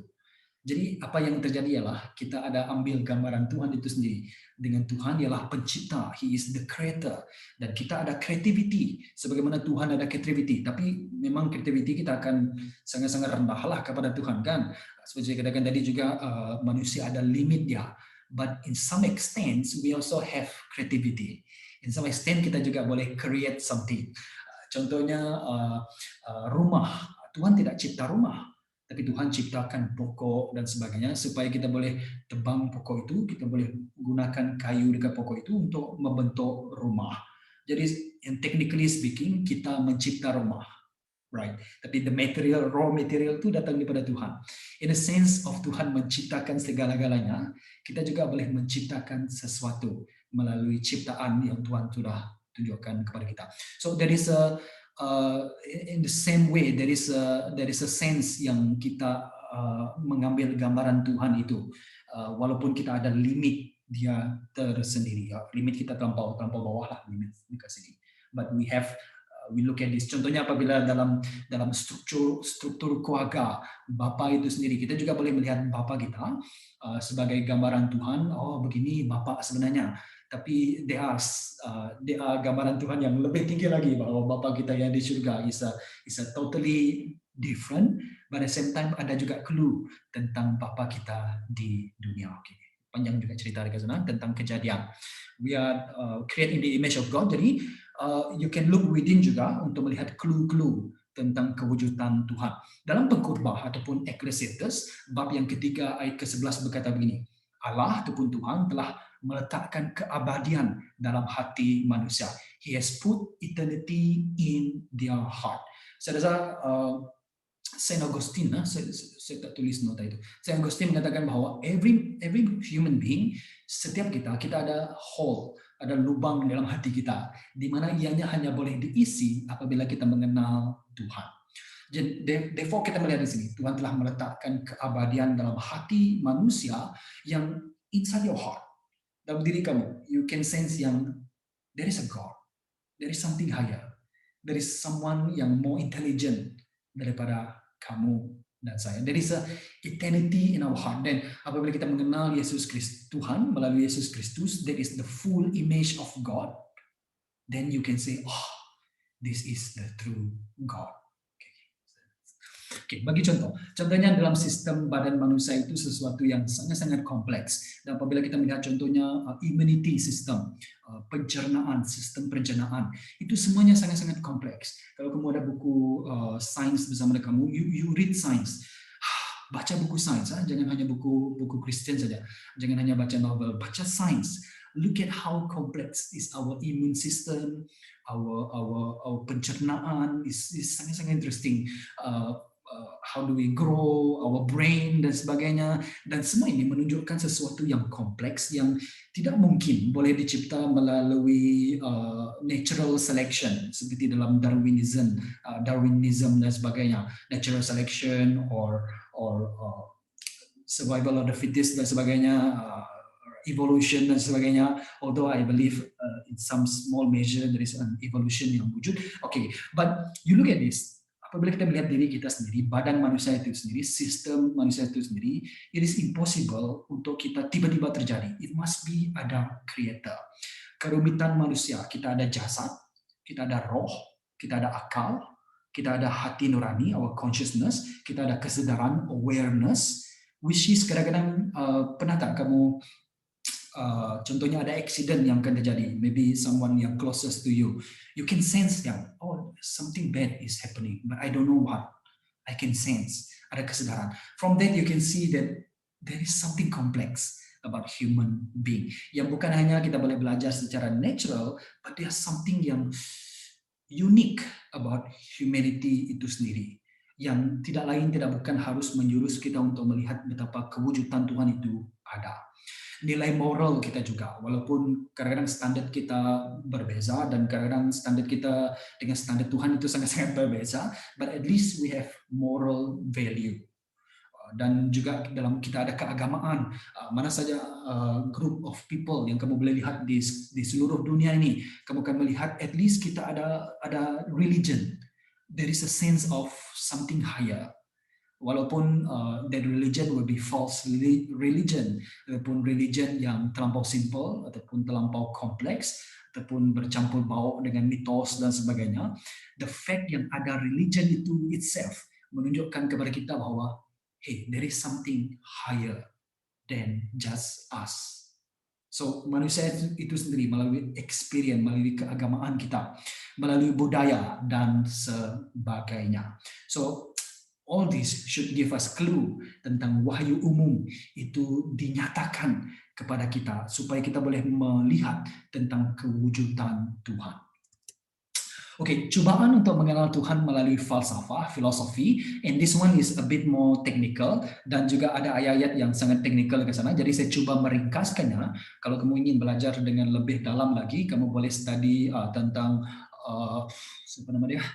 Jadi apa yang terjadi ialah kita ada ambil gambaran Tuhan itu sendiri. Dengan Tuhan ialah pencipta, He is the creator. Dan kita ada creativity, sebagaimana Tuhan ada creativity. Tapi memang creativity kita akan sangat-sangat rendahlah kepada Tuhan kan. Seperti saya katakan tadi juga manusia ada limit dia. But in some extent we also have creativity. In some extent kita juga boleh create something. Contohnya rumah. Tuhan tidak cipta rumah, tapi Tuhan ciptakan pokok dan sebagainya supaya kita boleh tebang pokok itu, kita boleh gunakan kayu dekat pokok itu untuk membentuk rumah. Jadi, technically speaking, kita mencipta rumah, right? Tapi the material, raw material itu datang daripada Tuhan. In a sense of Tuhan menciptakan segala-galanya, kita juga boleh menciptakan sesuatu melalui ciptaan yang Tuhan sudah tunjukkan kepada kita. So there is a in the same way there is a sense yang kita mengambil gambaran Tuhan itu, walaupun kita ada limit dia tersendiri, limit kita terlampau bawah lah limit dekat sini. But we look at this. Contohnya apabila dalam struktur keluarga bapa itu sendiri, kita juga boleh melihat bapa kita sebagai gambaran Tuhan. Oh begini bapa sebenarnya. Tapi dia gambaran Tuhan yang lebih tinggi lagi, bahwa Bapa kita yang di surga is a totally different, but at the same time ada juga clue tentang Bapa kita di dunia. Okay. Panjang juga cerita di sana tentang kejadian. We are created in the image of God, jadi you can look within juga untuk melihat clue-clue tentang kewujudan Tuhan. Dalam pengkhotbah ataupun Ecclesiastes, bab yang ketiga ayat ke-11 berkata begini, Allah ataupun Tuhan telah meletakkan keabadian dalam hati manusia. He has put eternity in their heart. Saya rasa Saint Augustine, saya tak tulis nota itu. Saint Augustine mengatakan bahwa every human being, setiap kita ada hole, ada lubang dalam hati kita, di mana ianya hanya boleh diisi apabila kita mengenal Tuhan. Jadi, therefore kita melihat di sini, Tuhan telah meletakkan keabadian dalam hati manusia yang inside your heart. Dalam diri kamu, you can sense yang there is a God, there is something higher, there is someone yang more intelligent daripada kamu dan saya. There is a eternity in our heart. Dan apabila kita mengenal Yesus Kristus, Tuhan melalui Yesus Kristus, there is the full image of God. Then you can say, oh, this is the true God. Oke, bagi contohnya dalam sistem badan manusia itu sesuatu yang sangat-sangat kompleks. Dan apabila kita melihat contohnya immunity system, sistem pencernaan, itu semuanya sangat-sangat kompleks. Kalau kamu ada buku sains bersama kamu, you read science. Baca buku sains, jangan hanya buku Kristen saja. Jangan hanya baca novel, baca sains. Look at how complex is our immune system, our pencernaan is sangat-sangat interesting. How do we grow our brain dan sebagainya, dan semua ini menunjukkan sesuatu yang kompleks yang tidak mungkin boleh dicipta melalui natural selection seperti dalam Darwinism dan sebagainya, natural selection or survival of the fittest dan sebagainya, evolution dan sebagainya. Although I believe in some small measure there is an evolution yang wujud. Okay, but you look at this. Apabila kita melihat diri kita sendiri, badan manusia itu sendiri, sistem manusia itu sendiri, it is impossible untuk kita tiba-tiba terjadi. It must be ada creator. Kerumitan manusia, kita ada jasad, kita ada roh, kita ada akal, kita ada hati nurani, our consciousness, kita ada kesadaran, awareness, which is kadang-kadang pernah tak kamu contohnya ada accident yang akan terjadi, maybe someone yang closest to you, you can sense yang something bad is happening, but I don't know what. I can sense, ada kesadaran. From that you can see that there is something complex about human being, yang bukan hanya kita boleh belajar secara natural, but there's something yang unique about humanity itu sendiri, yang tidak lain tidak bukan harus menjurus kita untuk melihat betapa kewujudan Tuhan itu ada. Nilai moral kita juga, walaupun kadang-kadang standar kita berbeza dan kadang-kadang standar kita dengan standar Tuhan itu sangat-sangat berbeza, but at least we have moral value. Dan juga dalam kita ada keagamaan, mana saja group of people yang kamu boleh lihat di seluruh dunia ini, kamu akan melihat at least kita ada religion. There is a sense of something higher. Walaupun that religion will be false religion, ataupun religion yang terlampau simple ataupun terlampau kompleks ataupun bercampur baur dengan mitos dan sebagainya, the fact yang ada religion itu itself menunjukkan kepada kita bahwa hey, there is something higher than just us. So manusia itu sendiri melalui experience, melalui keagamaan kita, melalui budaya dan sebagainya. So all this should give us clue tentang wahyu umum itu dinyatakan kepada kita supaya kita boleh melihat tentang kewujudan Tuhan. Oke, cobaan untuk mengenal Tuhan melalui falsafah, filosofi, and this one is a bit more technical, dan juga ada ayat-ayat yang sangat teknikal ke sana, jadi saya coba meringkaskannya. Kalau kamu ingin belajar dengan lebih dalam lagi, kamu boleh study tentang, apa nama dia?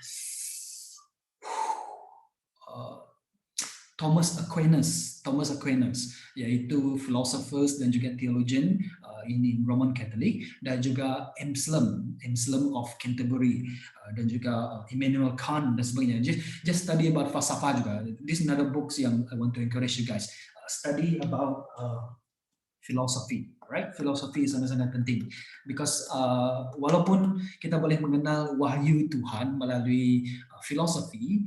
Thomas Aquinas, yaitu philosophers dan juga theologian ini Roman Catholic, dan juga Anselm of Canterbury, dan juga Immanuel Kant dan sebagainya. Just study about falsafah juga. This is another books yang I want to encourage you guys. Study about philosophy, right? Filosofi sangat-sangat penting, because walaupun kita boleh mengenal wahyu Tuhan melalui filosofi,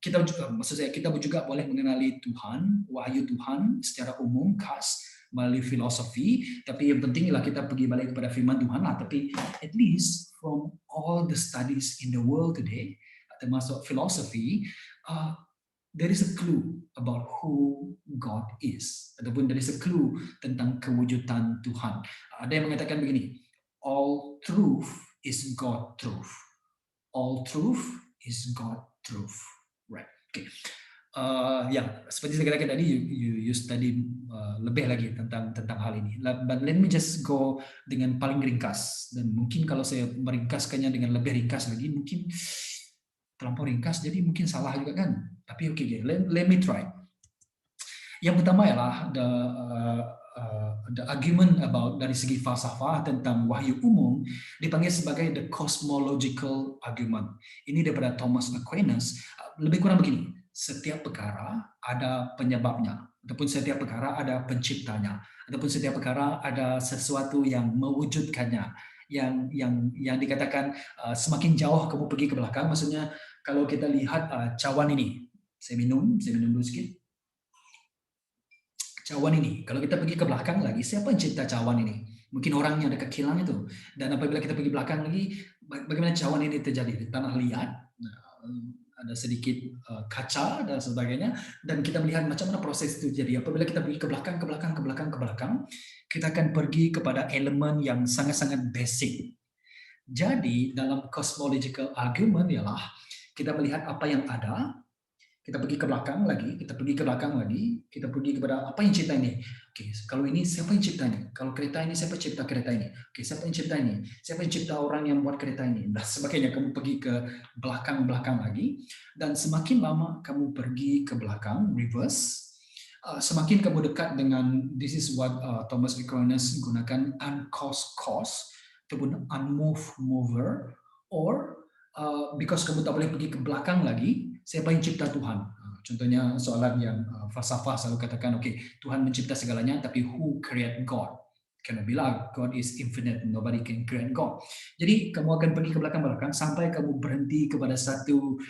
kita juga, maksud saya, kita juga boleh mengenali Tuhan, wahyu Tuhan secara umum khas melalui filosofi. Tapi yang penting ialah kita pergi balik kepada firman Tuhan lah. Tapi at least from all the studies in the world today, termasuk filosofi, there is a clue about who God is, ataupun there is a clue tentang kewujudan Tuhan. Ada yang mengatakan begini, all truth is God truth. All truth is God truth. Right. Okay. Seperti saya katakan tadi, you study lebih lagi tentang hal ini. But let me just go dengan paling ringkas, dan mungkin kalau saya meringkaskannya dengan lebih ringkas lagi, mungkin terlampau ringkas, jadi mungkin salah juga kan. Tapi okay, let me try. Yang pertama ialah the argument about dari segi falsafah tentang wahyu umum dipanggil sebagai the cosmological argument. Ini daripada Thomas Aquinas. Lebih kurang begini, setiap perkara ada penyebabnya, ataupun setiap perkara ada penciptanya, ataupun setiap perkara ada sesuatu yang mewujudkannya. Yang dikatakan semakin jauh kamu pergi ke belakang, maksudnya kalau kita lihat cawan ini, saya minum dulu sedikit. Cawan ini, kalau kita pergi ke belakang lagi, siapa yang cipta cawan ini? Mungkin orang yang dekat kilang itu. Dan apabila kita pergi belakang lagi, bagaimana cawan ini terjadi? Di tanah liat, ada sedikit kaca dan sebagainya, dan kita melihat macam mana proses itu terjadi. Apabila kita pergi ke belakang, kita akan pergi kepada elemen yang sangat-sangat basic. Jadi dalam cosmological argument ialah kita melihat apa yang ada, kita pergi ke belakang lagi, kita pergi kepada apa yang cipta ini. Oke, kalau ini siapa yang cipta ini? Kalau kereta ini siapa yang cipta kereta ini? Oke, siapa yang cipta ini? Siapa yang cipta orang yang buat kereta ini? Dan sebagainya, kamu pergi ke belakang lagi, dan semakin lama kamu pergi ke belakang, reverse, semakin kamu dekat dengan, this is what Thomas Aquinas gunakan, uncaused ataupun unmoved mover, or because kamu tak boleh pergi ke belakang lagi, siapa yang cipta Tuhan? Contohnya soalan yang falsafah selalu katakan, okay, Tuhan mencipta segalanya, tapi who create God? Cannot be lah, God is infinite, nobody can create God. Jadi kamu akan pergi ke belakang sampai kamu berhenti kepada satu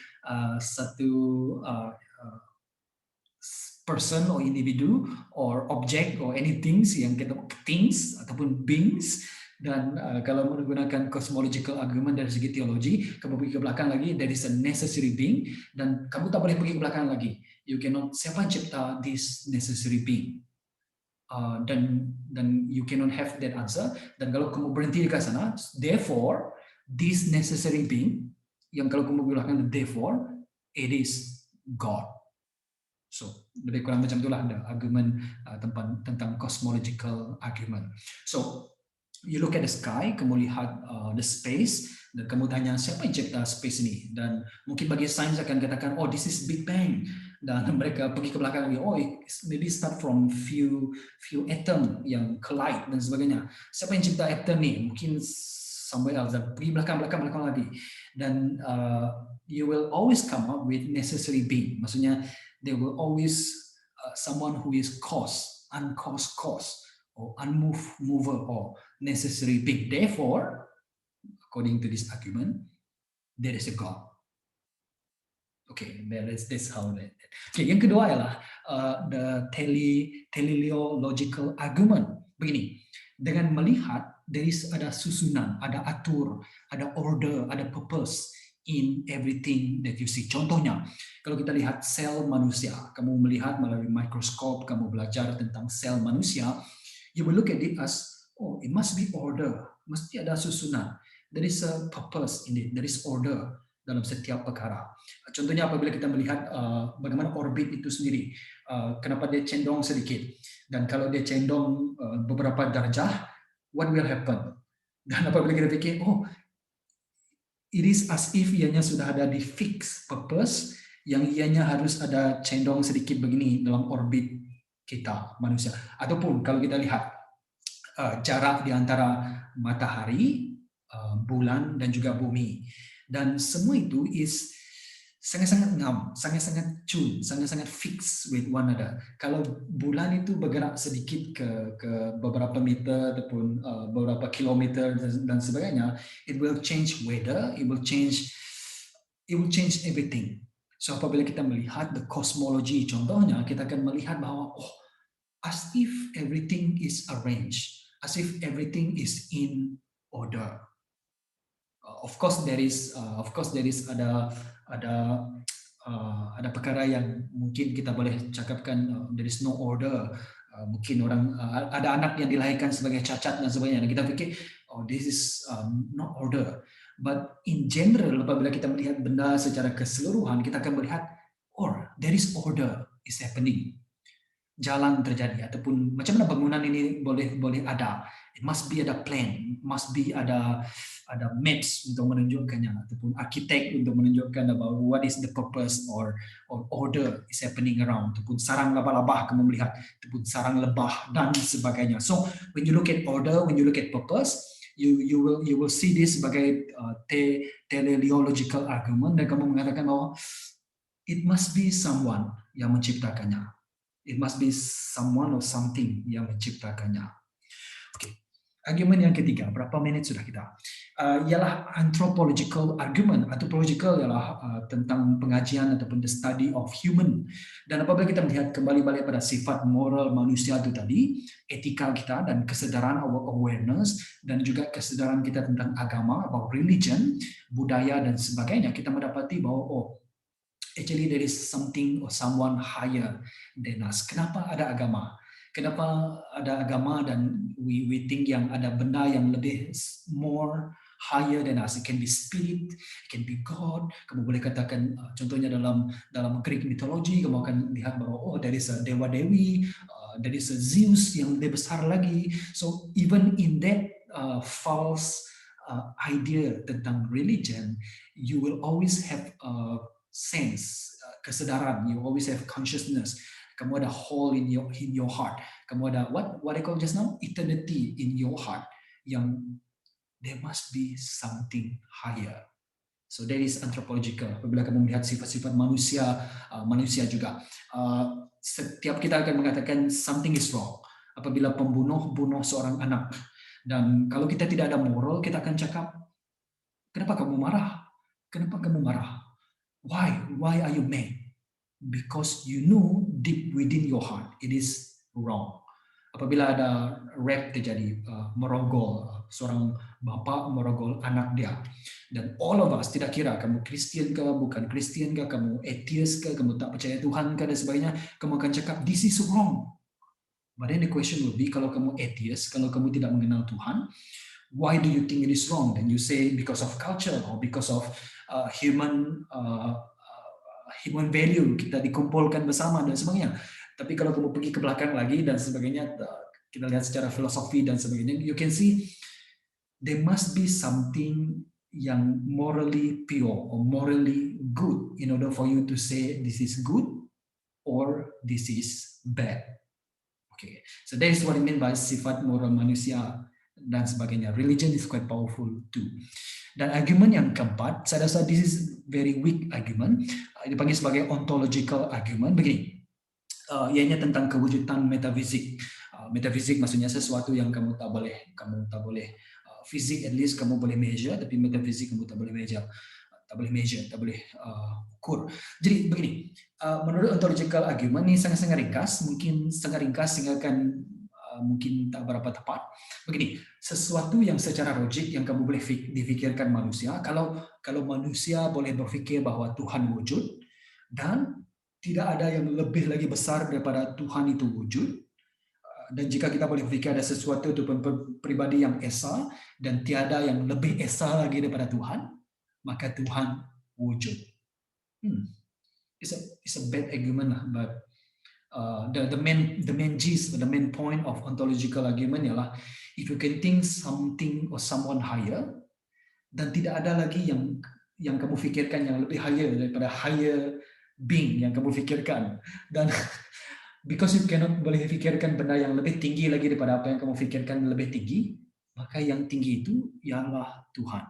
person or individu or object or anything yang kita things ataupun beings. Dan kalau menggunakan cosmological argument dari segi teologi, kamu pergi ke belakang lagi, there is a necessary being, dan kamu tak boleh pergi ke belakang lagi. You cannot, siapa yang cipta this necessary being? Dan you cannot have that answer. Dan kalau kamu berhenti di sana, therefore this necessary being, yang kalau kamu bilangkan therefore, it is God. So, lebih kurang macam itulah ada argument tentang cosmological argument. So, you look at the sky, kamu lihat the space, dan kamu tanya siapa yang cipta space ini? Dan mungkin bagi sains akan katakan, oh this is Big Bang. Dan mereka pergi ke belakang, oh maybe start from few atom yang collide dan sebagainya. Siapa yang cipta atom nih? Mungkin somewhere else, dan pergi belakang lagi. Dan you will always come up with necessary being. Maksudnya, there will always someone who is uncaused cause, or unmoved mover, or necessary being. Therefore, according to this argument, there is a God. Okay, that's how that. Okay, yang kedua adalah the teleological argument. Begini, dengan melihat ada susunan, ada atur, ada order, ada purpose in everything that you see. Contohnya, kalau kita lihat sel manusia, kamu melihat melalui mikroskop, kamu belajar tentang sel manusia, you will look at it as, oh, it must be order, mesti ada susunan. There is a purpose in it, there is order dalam setiap perkara. Contohnya apabila kita melihat bagaimana orbit itu sendiri, kenapa dia cendong sedikit, dan kalau dia cendong beberapa darjah, what will happen? Dan apabila kita fikir, oh, it is as if ianya sudah ada di fix purpose, yang ianya harus ada cendong sedikit begini dalam orbit kita, manusia. Ataupun kalau kita lihat jarak di antara matahari, bulan, dan juga bumi. Dan semua itu is sangat-sangat ngam, sangat-sangat tune, sangat-sangat fix with one another. Kalau bulan itu bergerak sedikit ke beberapa meter ataupun beberapa kilometer dan sebagainya, it will change weather, it will change everything. So apabila kita melihat the cosmology, contohnya kita akan melihat bahwa as if everything is arranged, as if everything is in order. Of course there is ada perkara yang mungkin kita boleh cakapkan there is no order. Mungkin orang ada anak yang dilahirkan sebagai cacat dan sebagainya, dan kita fikir this is not order. But in general, apabila kita melihat benda secara keseluruhan, kita akan melihat there is order is happening. Jalan terjadi, ataupun macam mana bangunan ini boleh ada. It must be ada plan, must be ada maps untuk menunjukkannya, ataupun arsitek untuk menunjukkan about what is the purpose or order is happening around, ataupun sarang laba-laba kamu melihat, ataupun sarang lebah dan sebagainya. So when you look at order, when you look at purpose, you will see this sebagai teleological argument, dan kamu mengatakan bahwa it must be someone yang menciptakannya. It must be someone or something yang menciptakannya. Okay. Argument yang ketiga, berapa menit sudah kita? Ialah anthropological argument. Anthropological ialah tentang pengajian ataupun the study of human. Dan apabila kita melihat kembali balik pada sifat moral manusia itu tadi, etika kita dan kesedaran awareness, dan juga kesedaran kita tentang agama, about religion, budaya dan sebagainya, kita mendapati bahwa actually there is something or someone higher than us. Kenapa ada agama? Kenapa ada agama dan we think yang ada benda yang lebih more higher than us? It can be spirit, it can be God. Kamu boleh katakan contohnya dalam Greek mythology, kamu akan lihat bahwa there is a dewa dewi, there is a Zeus yang lebih besar lagi. So even in that false idea tentang religion, you will always have sense, kesedaran, you always have consciousness. Kamu ada hole in your heart. Kamu ada what I call just now, eternity in your heart, yang there must be something higher. So that is anthropological. Apabila kamu melihat sifat-sifat manusia juga, setiap kita akan mengatakan something is wrong. Apabila pembunuh bunuh seorang anak, dan kalau kita tidak ada moral, kita akan cakap, kenapa kamu marah? Kenapa kamu marah? Why are you mad? Because you know deep within your heart it is wrong. Apabila ada rape terjadi, merogol, seorang bapa merogol anak dia, dan all of us, tidak kira kamu Kristian ke, bukan Kristian ke, kamu atheist ke, kamu tak percaya Tuhan ke dan sebagainya, kamu akan cakap this is wrong. But then the question will be, kalau kamu atheist, kalau kamu tidak mengenal Tuhan, why do you think it is wrong? Then you say because of culture or because of human value, kita dikumpulkan bersama dan sebagainya. Tapi kalau kamu pergi ke belakang lagi dan sebagainya, kita lihat secara filosofi dan sebagainya, you can see there must be something yang morally pure or morally good in order for you to say this is good or this is bad. Okay, so that is what I mean by sifat moral manusia dan sebagainya. Religion is quite powerful too. Dan argument yang keempat, saya rasa this is very weak argument, dipanggil sebagai ontological argument. Begini, ianya tentang kewujudan metafisik. Metafisik maksudnya sesuatu yang kamu tak boleh fisik at least kamu boleh measure, tapi metafisik kamu tak boleh measure, tak boleh ukur. Jadi begini, menurut ontological argument ini sangat-sangat ringkas, mungkin sangat ringkas sehingga akan mungkin tak berapa tepat. Begini, sesuatu yang secara logik yang kamu boleh difikirkan manusia, kalau manusia boleh berfikir bahwa Tuhan wujud dan tidak ada yang lebih lagi besar daripada Tuhan itu wujud, dan jika kita boleh berfikir ada sesuatu ataupun pribadi yang esa dan tiada yang lebih esa lagi daripada Tuhan, maka Tuhan wujud. It's a bad argument, but the main gist, the main point of ontological argument ialah if you can think something or someone higher, dan tidak ada lagi yang kamu fikirkan yang lebih higher daripada higher being yang kamu fikirkan, dan because you cannot boleh fikirkan benda yang lebih tinggi lagi daripada apa yang kamu fikirkan lebih tinggi, maka yang tinggi itu ialah Tuhan.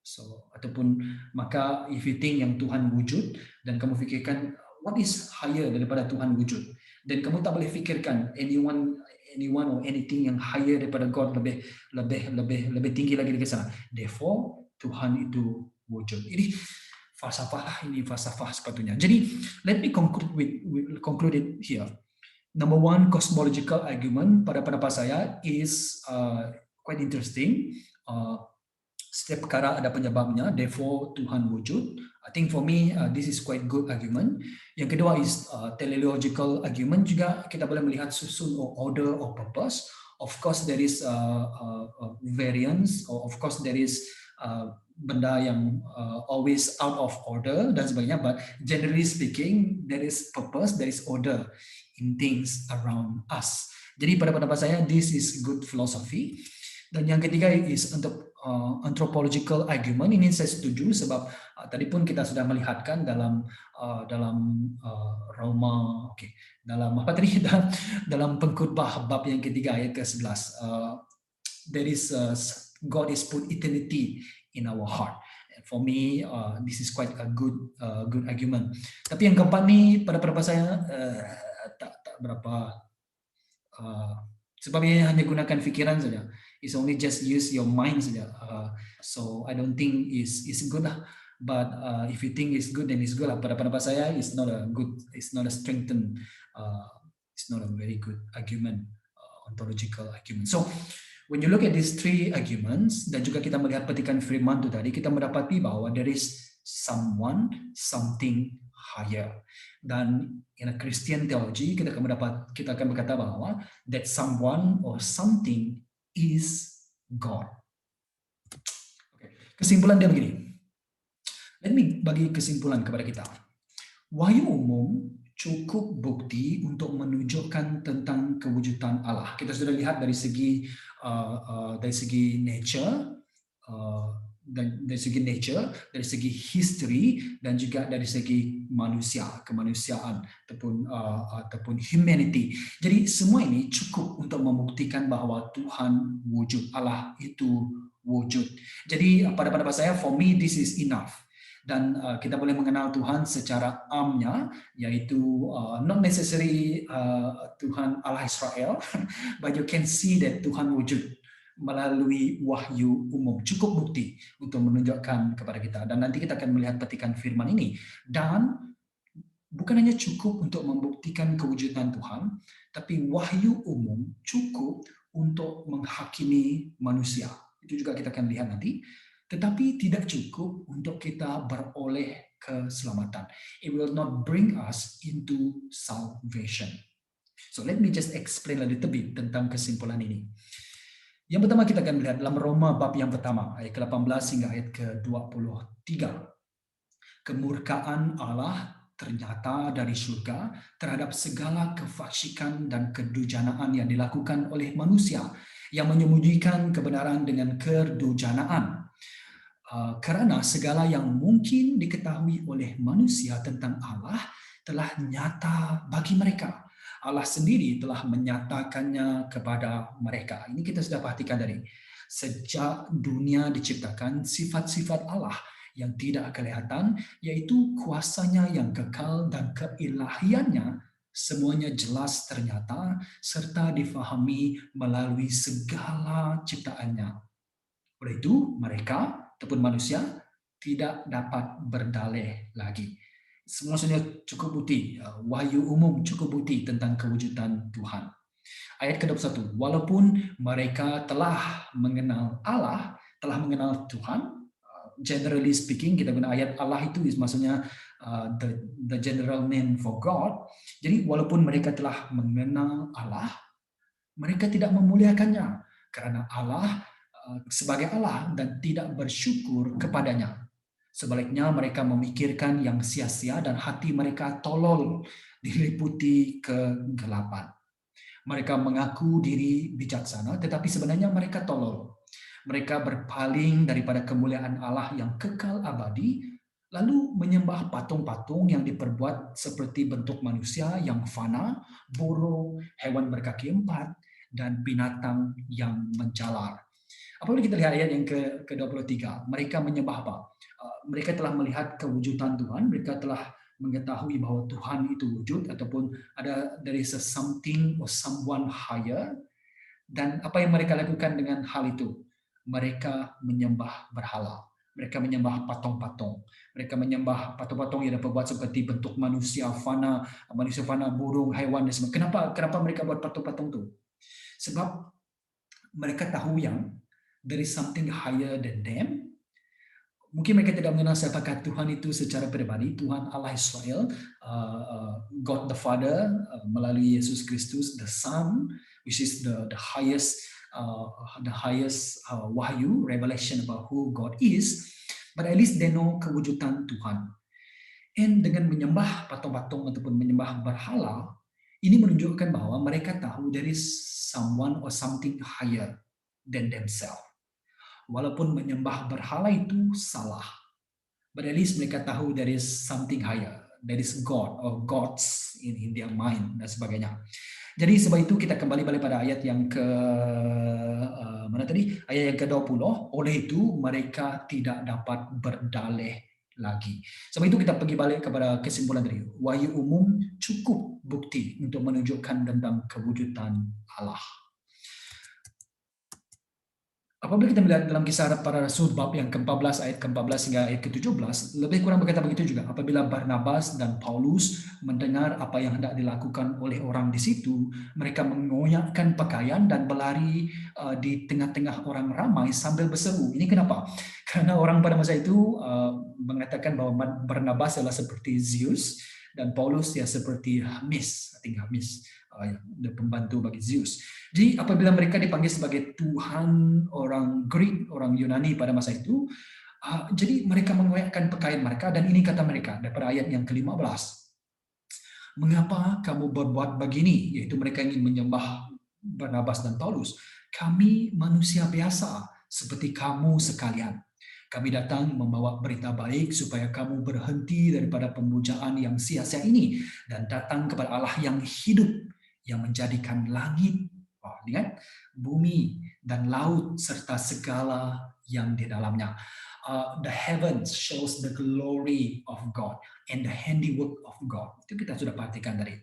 So ataupun maka if you think yang Tuhan wujud dan kamu fikirkan what is higher daripada Tuhan wujud, dan kamu tak boleh fikirkan anyone or anything yang higher daripada God lebih tinggi lagi dari sana. Therefore Tuhan itu wujud. Ini falsafah sepatutnya. Jadi let me conclude it here. Number one, cosmological argument pada pendapat saya is quite interesting. Setiap perkara ada penyebabnya, therefore Tuhan wujud. I think for me this is quite good argument. Yang kedua is teleological argument, juga kita boleh melihat susun or order or purpose. Of course there is variance, or of course there is benda yang always out of order dan sebagainya, but generally speaking there is purpose, there is order in things around us. Jadi pada pendapat saya this is good philosophy. Dan yang ketiga is untuk anthropological argument. Ini saya setuju sebab tadi pun kita sudah melihatkan dalam Roma, dalam apa tadi, dalam Pengkhotbah bab yang ketiga ayat ke-11, there is God is put eternity in our heart. For me, this is quite a good argument. Tapi yang keempat ni pada pendapat saya tak berapa, sebab ia hanya gunakan fikiran saja. It's only just use your mind saja. So I don't think is good lah. But if you think it's good, then it's good lah. Pada pendapat saya, it's not a strengthened, it's not a very good argument, ontological argument. So when you look at these three arguments, dan juga kita melihat petikan firman itu tadi, kita mendapati bahwa there is someone, something higher. Dan in a Christian theology, kita akan berkata bahwa that someone or something is God. Kesimpulan dia begini. Let me bagi kesimpulan kepada kita. Wahyu umum cukup bukti untuk menunjukkan tentang kewujudan Allah. Kita sudah lihat dari segi nature, dari segi history, dan juga dari segi kemanusiaan ataupun humanity. Jadi semua ini cukup untuk membuktikan bahwa Tuhan wujud, Allah itu wujud. Jadi pada pendapat saya, for me this is enough. Dan kita boleh mengenal Tuhan secara amnya, yaitu not necessarily Tuhan Allah Israel, but you can see that Tuhan wujud melalui wahyu umum. Cukup bukti untuk menunjukkan kepada kita. Dan nanti kita akan melihat petikan firman ini. Dan bukan hanya cukup untuk membuktikan kewujudan Tuhan, tapi wahyu umum cukup untuk menghakimi manusia. Itu juga kita akan lihat nanti. Tetapi tidak cukup untuk kita beroleh keselamatan. It will not bring us into salvation. So let me just explain a little bit tentang kesimpulan ini. Yang pertama kita akan melihat dalam Roma bab yang pertama, ayat ke-18 hingga ayat ke-23. Kemurkaan Allah ternyata dari surga terhadap segala kefasikan dan kedujanaan yang dilakukan oleh manusia yang menyembunyikan kebenaran dengan kedurjanaan. Kerana segala yang mungkin diketahui oleh manusia tentang Allah telah nyata bagi mereka. Allah sendiri telah menyatakannya kepada mereka. Ini kita sudah perhatikan dari sejak dunia diciptakan, sifat-sifat Allah yang tidak kelihatan, yaitu kuasanya yang kekal dan keilahiannya, semuanya jelas ternyata serta difahami melalui segala ciptaannya. Oleh itu, mereka ataupun manusia tidak dapat berdalih lagi. Semuanya cukup bukti, wahyu umum cukup bukti tentang kewujudan Tuhan. Ayat ke-21, walaupun mereka telah mengenal Allah, telah mengenal Tuhan, generally speaking, kita guna ayat Allah itu maksudnya the general name for God. Jadi walaupun mereka telah mengenal Allah, mereka tidak memuliakannya karena Allah sebagai Allah dan tidak bersyukur kepadanya. Sebaliknya mereka memikirkan yang sia-sia dan hati mereka tolol, diliputi kegelapan. Mereka mengaku diri bijaksana, tetapi sebenarnya mereka tolol. Mereka berpaling daripada kemuliaan Allah yang kekal abadi, lalu menyembah patung-patung yang diperbuat seperti bentuk manusia yang fana, burung, hewan berkaki empat, dan binatang yang menjalar. Apabila kita lihat ayat yang ke-23, mereka menyembah apa? Mereka telah melihat kewujudan Tuhan, mereka telah mengetahui bahwa Tuhan itu wujud ataupun there is a something or someone higher. Dan apa yang mereka lakukan dengan hal itu? Mereka menyembah berhala. Mereka menyembah patung-patung. Mereka menyembah patung-patung yang dibuat seperti bentuk manusia fana, burung, hewan dan sebagainya. Kenapa mereka buat patung-patung itu? Sebab mereka tahu yang there is something higher than them. Mungkin mereka tidak mengenal siapakah Tuhan itu secara pribadi, Tuhan Allah Israel, God the Father, melalui Yesus Kristus, the Son, which is the highest wahyu, revelation about who God is. But at least they know kewujudan Tuhan. And dengan menyembah patung-patung ataupun menyembah berhala, ini menunjukkan bahwa mereka tahu there is someone or something higher than themselves. Walaupun menyembah berhala itu salah, but at least mereka tahu there is something higher, there is God or gods in their mind dan sebagainya. Jadi sebab itu kita kembali balik pada ayat yang mana tadi? Ayat yang ke-20. Oleh itu mereka tidak dapat berdalih lagi. Sebab itu kita pergi balik kepada kesimpulan tadi. Wahyu umum cukup bukti untuk menunjukkan tentang kewujudan Allah. Apabila kita melihat dalam kisah para rasul bab yang ke-14 ayat ke-14 hingga ayat ke-17, lebih kurang berkata begitu juga. Apabila Barnabas dan Paulus mendengar apa yang hendak dilakukan oleh orang di situ, mereka mengoyakkan pakaian dan berlari di tengah-tengah orang ramai sambil berseru. Ini kenapa? Karena orang pada masa itu mengatakan bahwa Barnabas adalah seperti Zeus dan Paulus ya seperti Hermes, pembantu bagi Zeus. Jadi apabila mereka dipanggil sebagai Tuhan orang Greek, orang Yunani pada masa itu, jadi mereka mengoyakkan pakaian mereka dan ini kata mereka daripada ayat yang ke-15. Mengapa kamu berbuat begini? Yaitu mereka ingin menyembah Barnabas dan Paulus. Kami manusia biasa seperti kamu sekalian. Kami datang membawa berita baik supaya kamu berhenti daripada pemujaan yang sia-sia ini dan datang kepada Allah yang hidup, yang menjadikan langit, lihat, bumi dan laut serta segala yang di dalamnya. The heavens shows the glory of God and the handiwork of God. Itu kita sudah perhatikan tadi.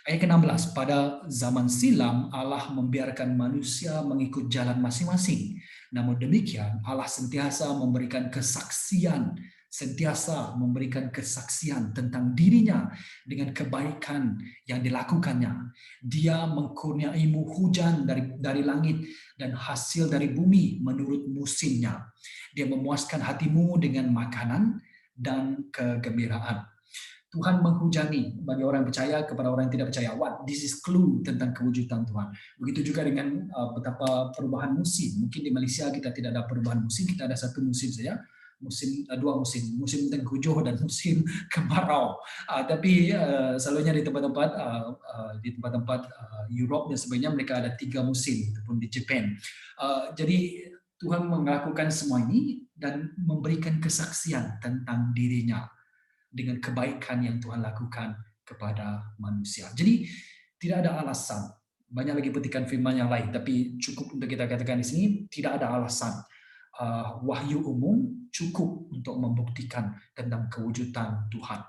Ayat ke-16, pada zaman silam Allah membiarkan manusia mengikut jalan masing-masing. Namun demikian Allah sentiasa memberikan kesaksian tentang dirinya dengan kebaikan yang dilakukannya. Dia mengkurniaimu hujan dari langit dan hasil dari bumi menurut musimnya. Dia memuaskan hatimu dengan makanan dan kegembiraan. Tuhan menghujani bagi orang yang percaya kepada orang yang tidak percaya. This is clue tentang kewujudan Tuhan. Begitu juga dengan betapa perubahan musim. Mungkin di Malaysia kita tidak ada perubahan musim, kita ada satu musim saja. Dua musim tengkujuh dan musim kemarau. Tapi selalunya di tempat-tempat Europe dan sebagainya mereka ada 3 musim, ataupun di Jepang. Jadi Tuhan melakukan semua ini dan memberikan kesaksian tentang dirinya dengan kebaikan yang Tuhan lakukan kepada manusia. Jadi tidak ada alasan. Banyak lagi petikan firman yang lain, tapi cukup untuk kita katakan di sini tidak ada alasan. Wahyu umum cukup untuk membuktikan tentang kewujudan Tuhan.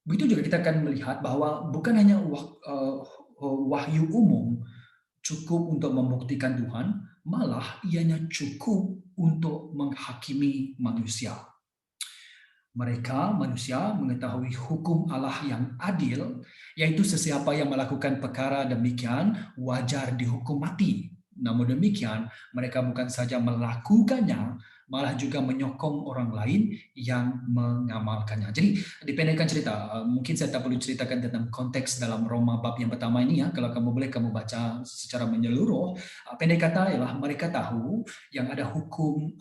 Begitu juga kita akan melihat bahwa bukan hanya wahyu umum cukup untuk membuktikan Tuhan, malah ianya cukup untuk menghakimi manusia. Mereka, manusia, mengetahui hukum Allah yang adil, yaitu sesiapa yang melakukan perkara demikian wajar dihukum mati. Namun demikian, mereka bukan saja melakukannya, malah juga menyokong orang lain yang mengamalkannya. Jadi, dipendekkan cerita, mungkin saya tak perlu ceritakan tentang konteks dalam Roma bab yang pertama ini ya. Kalau kamu boleh kamu baca secara menyeluruh. Pendek kata ialah mereka tahu yang ada hukum,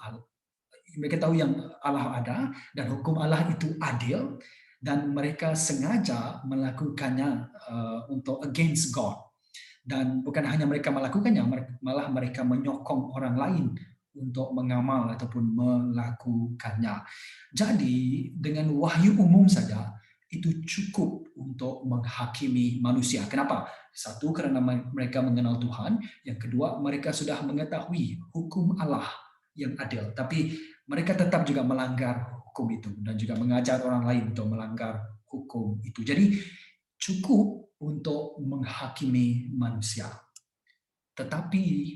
mereka tahu yang Allah ada dan hukum Allah itu adil dan mereka sengaja melakukannya untuk against God. Dan bukan hanya mereka melakukannya, malah mereka menyokong orang lain untuk mengamal ataupun melakukannya. Jadi dengan wahyu umum saja itu cukup untuk menghakimi manusia. Kenapa? Satu, karena mereka mengenal Tuhan. Yang kedua, mereka sudah mengetahui hukum Allah yang adil. Tapi mereka tetap juga melanggar hukum itu dan juga mengajar orang lain untuk melanggar hukum itu. Jadi cukup untuk menghakimi manusia. Tetapi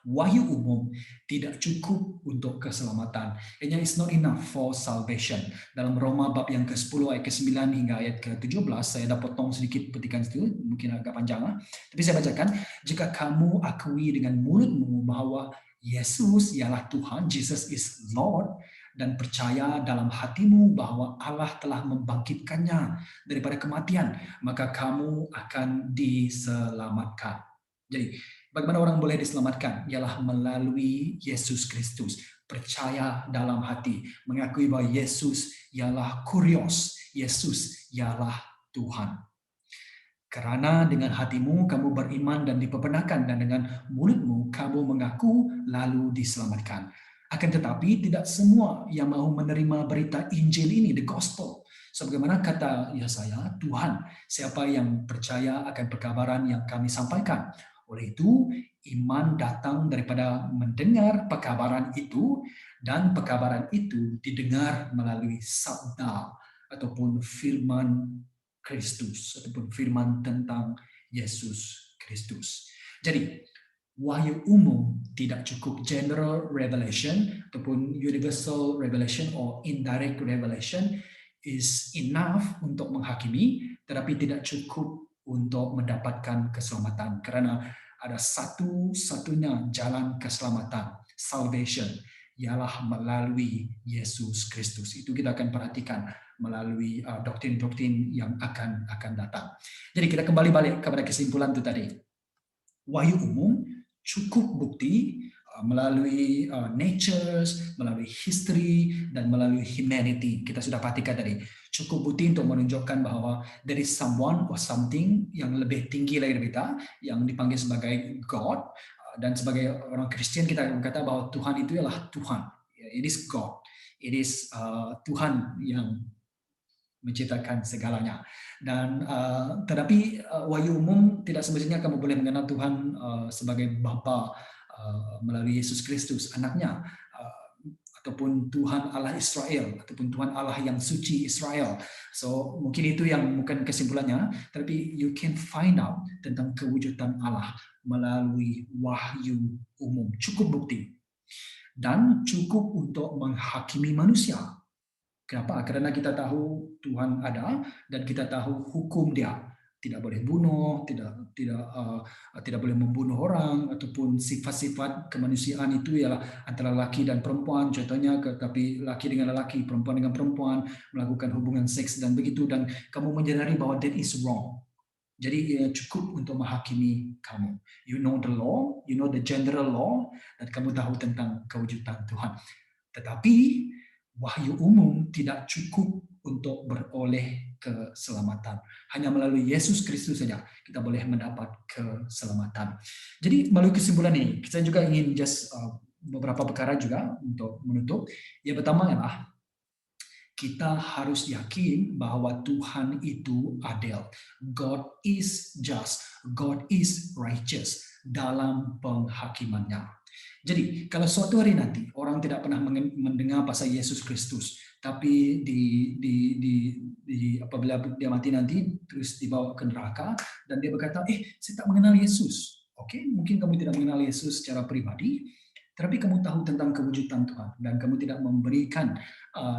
wahyu umum tidak cukup untuk keselamatan. Hanya is not enough for salvation. Dalam Roma bab yang ke-10 ayat ke-9 hingga ayat ke-17, saya dah potong sedikit petikan itu, mungkin agak panjang. Tapi saya bacakan, jika kamu akui dengan mulutmu bahwa Yesus ialah Tuhan, Jesus is Lord, dan percaya dalam hatimu bahwa Allah telah membangkitkannya daripada kematian, maka kamu akan diselamatkan. Jadi, bagaimana orang boleh diselamatkan? Ialah melalui Yesus Kristus. Percaya dalam hati, mengakui bahwa Yesus ialah Kurios, Yesus ialah Tuhan. Karena dengan hatimu kamu beriman dan diperbenarkan, dan dengan mulutmu kamu mengaku lalu diselamatkan. Akan tetapi tidak semua yang mahu menerima berita Injil ini, the gospel. Sebagaimana kata Yesaya, Tuhan, siapa yang percaya akan perkabaran yang kami sampaikan? Oleh itu, iman datang daripada mendengar perkabaran itu, dan perkabaran itu didengar melalui sabda ataupun firman Kristus, ataupun firman tentang Yesus Kristus. Jadi, wahyu umum tidak cukup general revelation ataupun universal revelation or indirect revelation is enough untuk menghakimi, tetapi tidak cukup untuk mendapatkan keselamatan. Karena ada satu-satunya jalan keselamatan, salvation, ialah melalui Yesus Kristus. Itu kita akan perhatikan melalui doktrin-doktrin yang akan datang. Jadi kita kembali balik kepada kesimpulan itu tadi. Wahyu umum cukup bukti melalui natures, melalui history, dan melalui humanity. Kita sudah perhatikan tadi. Cukup bukti untuk menunjukkan bahwa there is someone or something yang lebih tinggi lagi dari kita, yang dipanggil sebagai God. Dan sebagai orang Kristen kita berkata bahwa Tuhan itu adalah Tuhan. It is God. It is Tuhan yang menciptakan segalanya. Dan tetapi wahyu umum tidak semestinya kamu boleh mengenal Tuhan sebagai Bapa melalui Yesus Kristus, anaknya, ataupun Tuhan Allah Israel, ataupun Tuhan Allah yang suci Israel. So mungkin itu yang bukan kesimpulannya, tapi you can find out tentang kewujudan Allah melalui wahyu umum. Cukup bukti dan cukup untuk menghakimi manusia. Kenapa? Karena kita tahu Tuhan ada dan kita tahu hukum Dia. tidak boleh bunuh, tidak boleh membunuh orang, ataupun sifat-sifat kemanusiaan itu ialah antara laki dan perempuan, contohnya, tapi laki dengan laki, perempuan dengan perempuan, melakukan hubungan seks dan begitu, dan kamu menyadari bahwa that is wrong. Jadi cukup untuk menghakimi kamu. You know the law, you know the general law, dan kamu tahu tentang kewujudan Tuhan. Tetapi wahyu umum tidak cukup untuk beroleh keselamatan. Hanya melalui Yesus Kristus saja kita boleh mendapat keselamatan. Jadi melalui kesimpulan ini, saya juga ingin beberapa perkara juga untuk menutup. Yang pertama adalah kita harus yakin bahwa Tuhan itu adil. God is just, God is righteous dalam penghakimannya. Jadi kalau suatu hari nanti orang tidak pernah mendengar pasal Yesus Kristus, tapi apabila dia mati nanti terus dibawa ke neraka dan dia berkata, saya tak mengenal Yesus. Oke, mungkin kamu tidak mengenal Yesus secara pribadi, tetapi kamu tahu tentang kewujudan Tuhan dan kamu tidak memberikan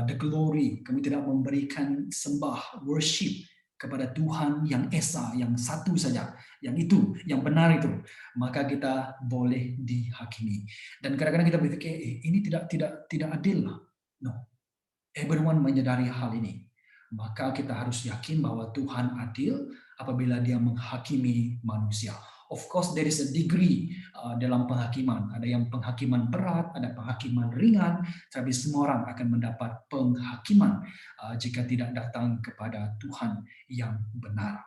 the glory, kamu tidak memberikan sembah, worship kepada Tuhan yang esa, yang satu saja, yang itu, yang benar itu, maka kita boleh dihakimi. Dan kadang-kadang kita berpikir, ini tidak adil. No, everyone menyadari hal ini. Maka kita harus yakin bahwa Tuhan adil apabila Dia menghakimi manusia. Of course, there is a degree dalam penghakiman. Ada yang penghakiman berat, ada penghakiman ringan, tapi semua orang akan mendapat penghakiman jika tidak datang kepada Tuhan yang benar.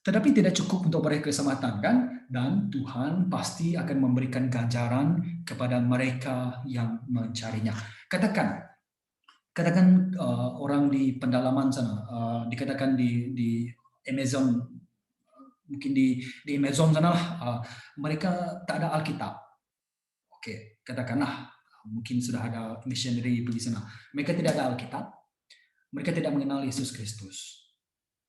Tetapi tidak cukup untuk beroleh keselamatan, kan? Dan Tuhan pasti akan memberikan ganjaran kepada mereka yang mencarinya. Katakan orang di pendalaman sana, dikatakan di Amazon, mungkin di Amazon sana, mereka tak ada Alkitab. Oke, katakanlah mungkin sudah ada missionary pergi sana. Mereka tidak ada Alkitab, mereka tidak mengenal Yesus Kristus.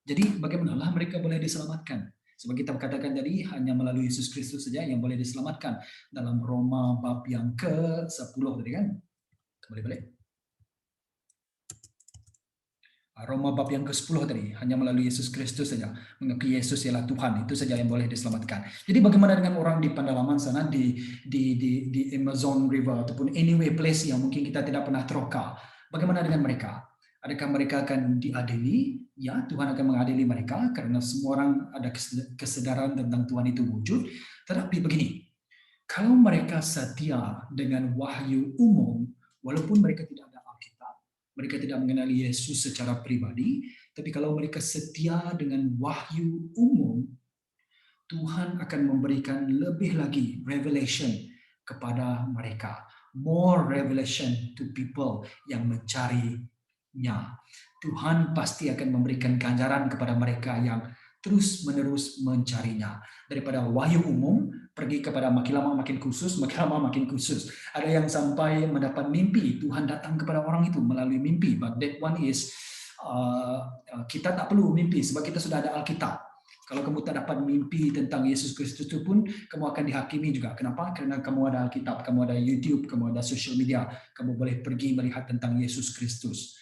Jadi bagaimanalah mereka boleh diselamatkan? Sebab kita katakan tadi hanya melalui Yesus Kristus saja yang boleh diselamatkan. Dalam Roma bab yang ke-10 tadi kan? Kembali balik. Roma bab yang ke-10 tadi, hanya melalui Yesus Kristus saja, mengakui Yesus ialah Tuhan, itu saja yang boleh diselamatkan. Jadi bagaimana dengan orang di pendalaman sana, di Amazon River, ataupun anyway place yang mungkin kita tidak pernah teroka, bagaimana dengan mereka? Adakah mereka akan diadili? Ya, Tuhan akan mengadili mereka, karena semua orang ada kesadaran tentang Tuhan itu wujud. Tetapi begini, kalau mereka setia dengan wahyu umum, walaupun mereka tidak ada Alkitab, mereka tidak mengenali Yesus secara pribadi, tapi kalau mereka setia dengan wahyu umum, Tuhan akan memberikan lebih lagi revelation kepada mereka. More revelation to people yang mencarinya. Tuhan pasti akan memberikan ganjaran kepada mereka yang terus-menerus mencarinya. Daripada wahyu umum, pergi kepada makin lama makin khusus, makin lama makin khusus. Ada yang sampai mendapat mimpi, Tuhan datang kepada orang itu melalui mimpi. But that one is, kita tak perlu mimpi sebab kita sudah ada Alkitab. Kalau kamu tak dapat mimpi tentang Yesus Kristus itu pun, kamu akan dihakimi juga. Kenapa? Karena kamu ada Alkitab, kamu ada YouTube, kamu ada social media, kamu boleh pergi melihat tentang Yesus Kristus.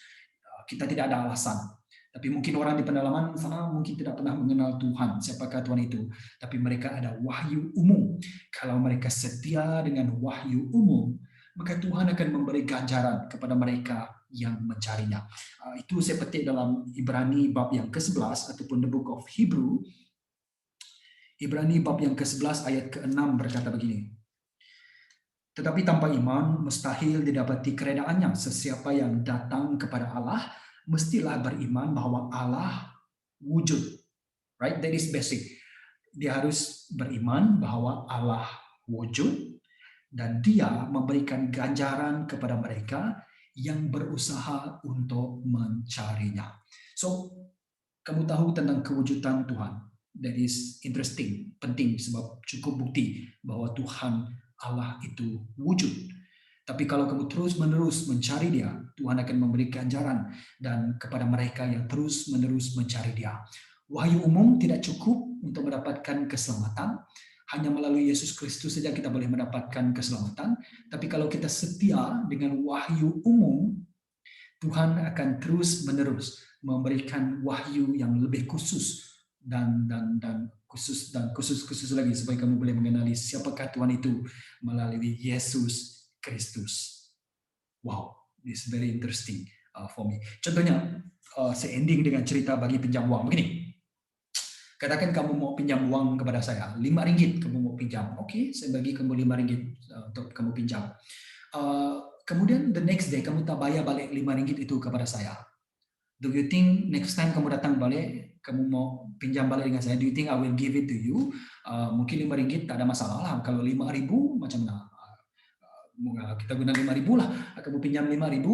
Kita tidak ada alasan. Tapi mungkin orang di pendalaman sana mungkin tidak pernah mengenal Tuhan, siapakah Tuhan itu. Tapi mereka ada wahyu umum. Kalau mereka setia dengan wahyu umum, maka Tuhan akan memberi ganjaran kepada mereka yang mencarinya. Itu saya petik dalam Ibrani bab yang ke-11 ataupun the book of Hebrew. Ibrani bab yang ke-11 ayat ke-6 berkata begini. Tetapi tanpa iman mustahil didapati keredaannya. Sesiapa yang datang kepada Allah mestilah beriman bahwa Allah wujud. Right? That is basic. Dia harus beriman bahwa Allah wujud dan Dia memberikan ganjaran kepada mereka yang berusaha untuk mencarinya. So, kamu tahu tentang kewujudan Tuhan. That is interesting, penting sebab cukup bukti bahwa Tuhan Allah itu wujud. Tapi kalau kamu terus-menerus mencari Dia, Tuhan akan memberi ganjaran dan kepada mereka yang terus-menerus mencari Dia. Wahyu umum tidak cukup untuk mendapatkan keselamatan. Hanya melalui Yesus Kristus saja kita boleh mendapatkan keselamatan. Tapi kalau kita setia dengan wahyu umum, Tuhan akan terus-menerus memberikan wahyu yang lebih khusus dan khusus lagi supaya kamu boleh mengenali siapakah Tuhan itu melalui Yesus Kristus. Wow, this is very interesting for me. Contohnya, saya ending dengan cerita bagi pinjam uang. Begini, katakan kamu mau pinjam uang kepada saya, 5 ringgit kamu mau pinjam. Oke, saya bagi kamu 5 ringgit untuk kamu pinjam. Kemudian the next day kamu tak bayar balik 5 ringgit itu kepada saya. Do you think next time kamu datang balik, kamu mau pinjam balik dengan saya, do you think I will give it to you? Mungkin 5 ringgit tak ada masalah lah. Kalau 5.000 macam mana? Kita guna 5.000 lah. Kamu pinjam 5.000,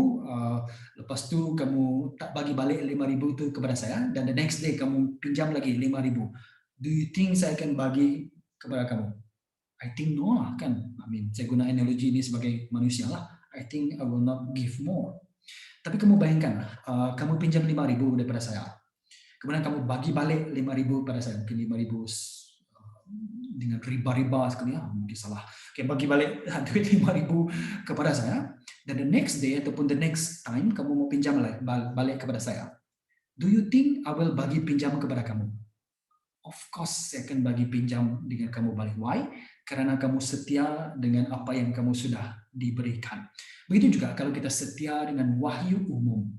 lepas tu kamu tak bagi balik 5.000 itu kepada saya, dan the next day kamu pinjam lagi 5.000. Do you think saya akan bagi kepada kamu? I think no lah kan. Saya guna analogi ini sebagai manusia lah. I think I will not give more. Tapi kamu bayangkan, kamu pinjam 5.000 daripada saya. Kemudian kamu bagi balik 5.000 pada saya. Mungkin 5.000 dengan riba-riba sekali, mungkin salah. Oke, bagi balik duit 5.000 kepada saya. Dan the next day ataupun the next time kamu mau pinjam balik kepada saya. Do you think I will bagi pinjam kepada kamu? Of course, saya akan bagi pinjam dengan kamu balik. Why? Karena kamu setia dengan apa yang kamu sudah diberikan. Begitu juga kalau kita setia dengan wahyu umum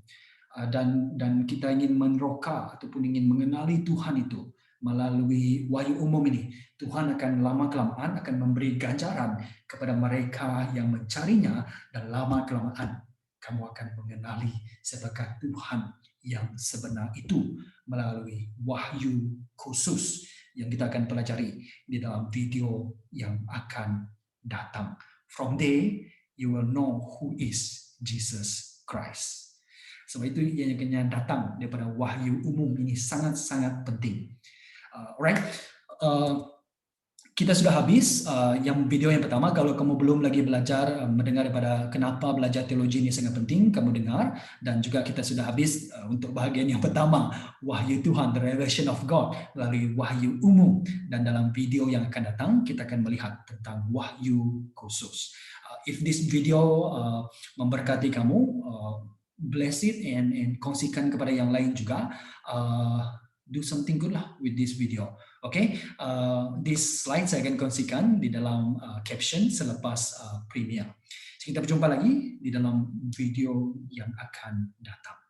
dan kita ingin meneroka ataupun ingin mengenali Tuhan itu melalui wahyu umum ini, Tuhan akan lama-kelamaan akan memberi ganjaran kepada mereka yang mencarinya, dan lama-kelamaan kamu akan mengenali siapakah Tuhan yang sebenar itu melalui wahyu khusus yang kita akan pelajari di dalam video yang akan datang. From there, you will know who is Jesus Christ. Sebab itu yang akan datang daripada wahyu umum ini sangat-sangat penting. Alright, kita sudah habis yang video yang pertama. Kalau kamu belum lagi belajar mendengar daripada kenapa belajar teologi ini sangat penting, kamu dengar. Dan juga kita sudah habis untuk bahagian yang pertama, wahyu Tuhan, the revelation of God, melalui wahyu umum. Dan dalam video yang akan datang, kita akan melihat tentang wahyu khusus. If this video memberkati kamu, bless it and kongsikan kepada yang lain juga. Do something good lah with this video. Okay, this slide saya akan kongsikan di dalam caption selepas premiere. Kita berjumpa lagi di dalam video yang akan datang.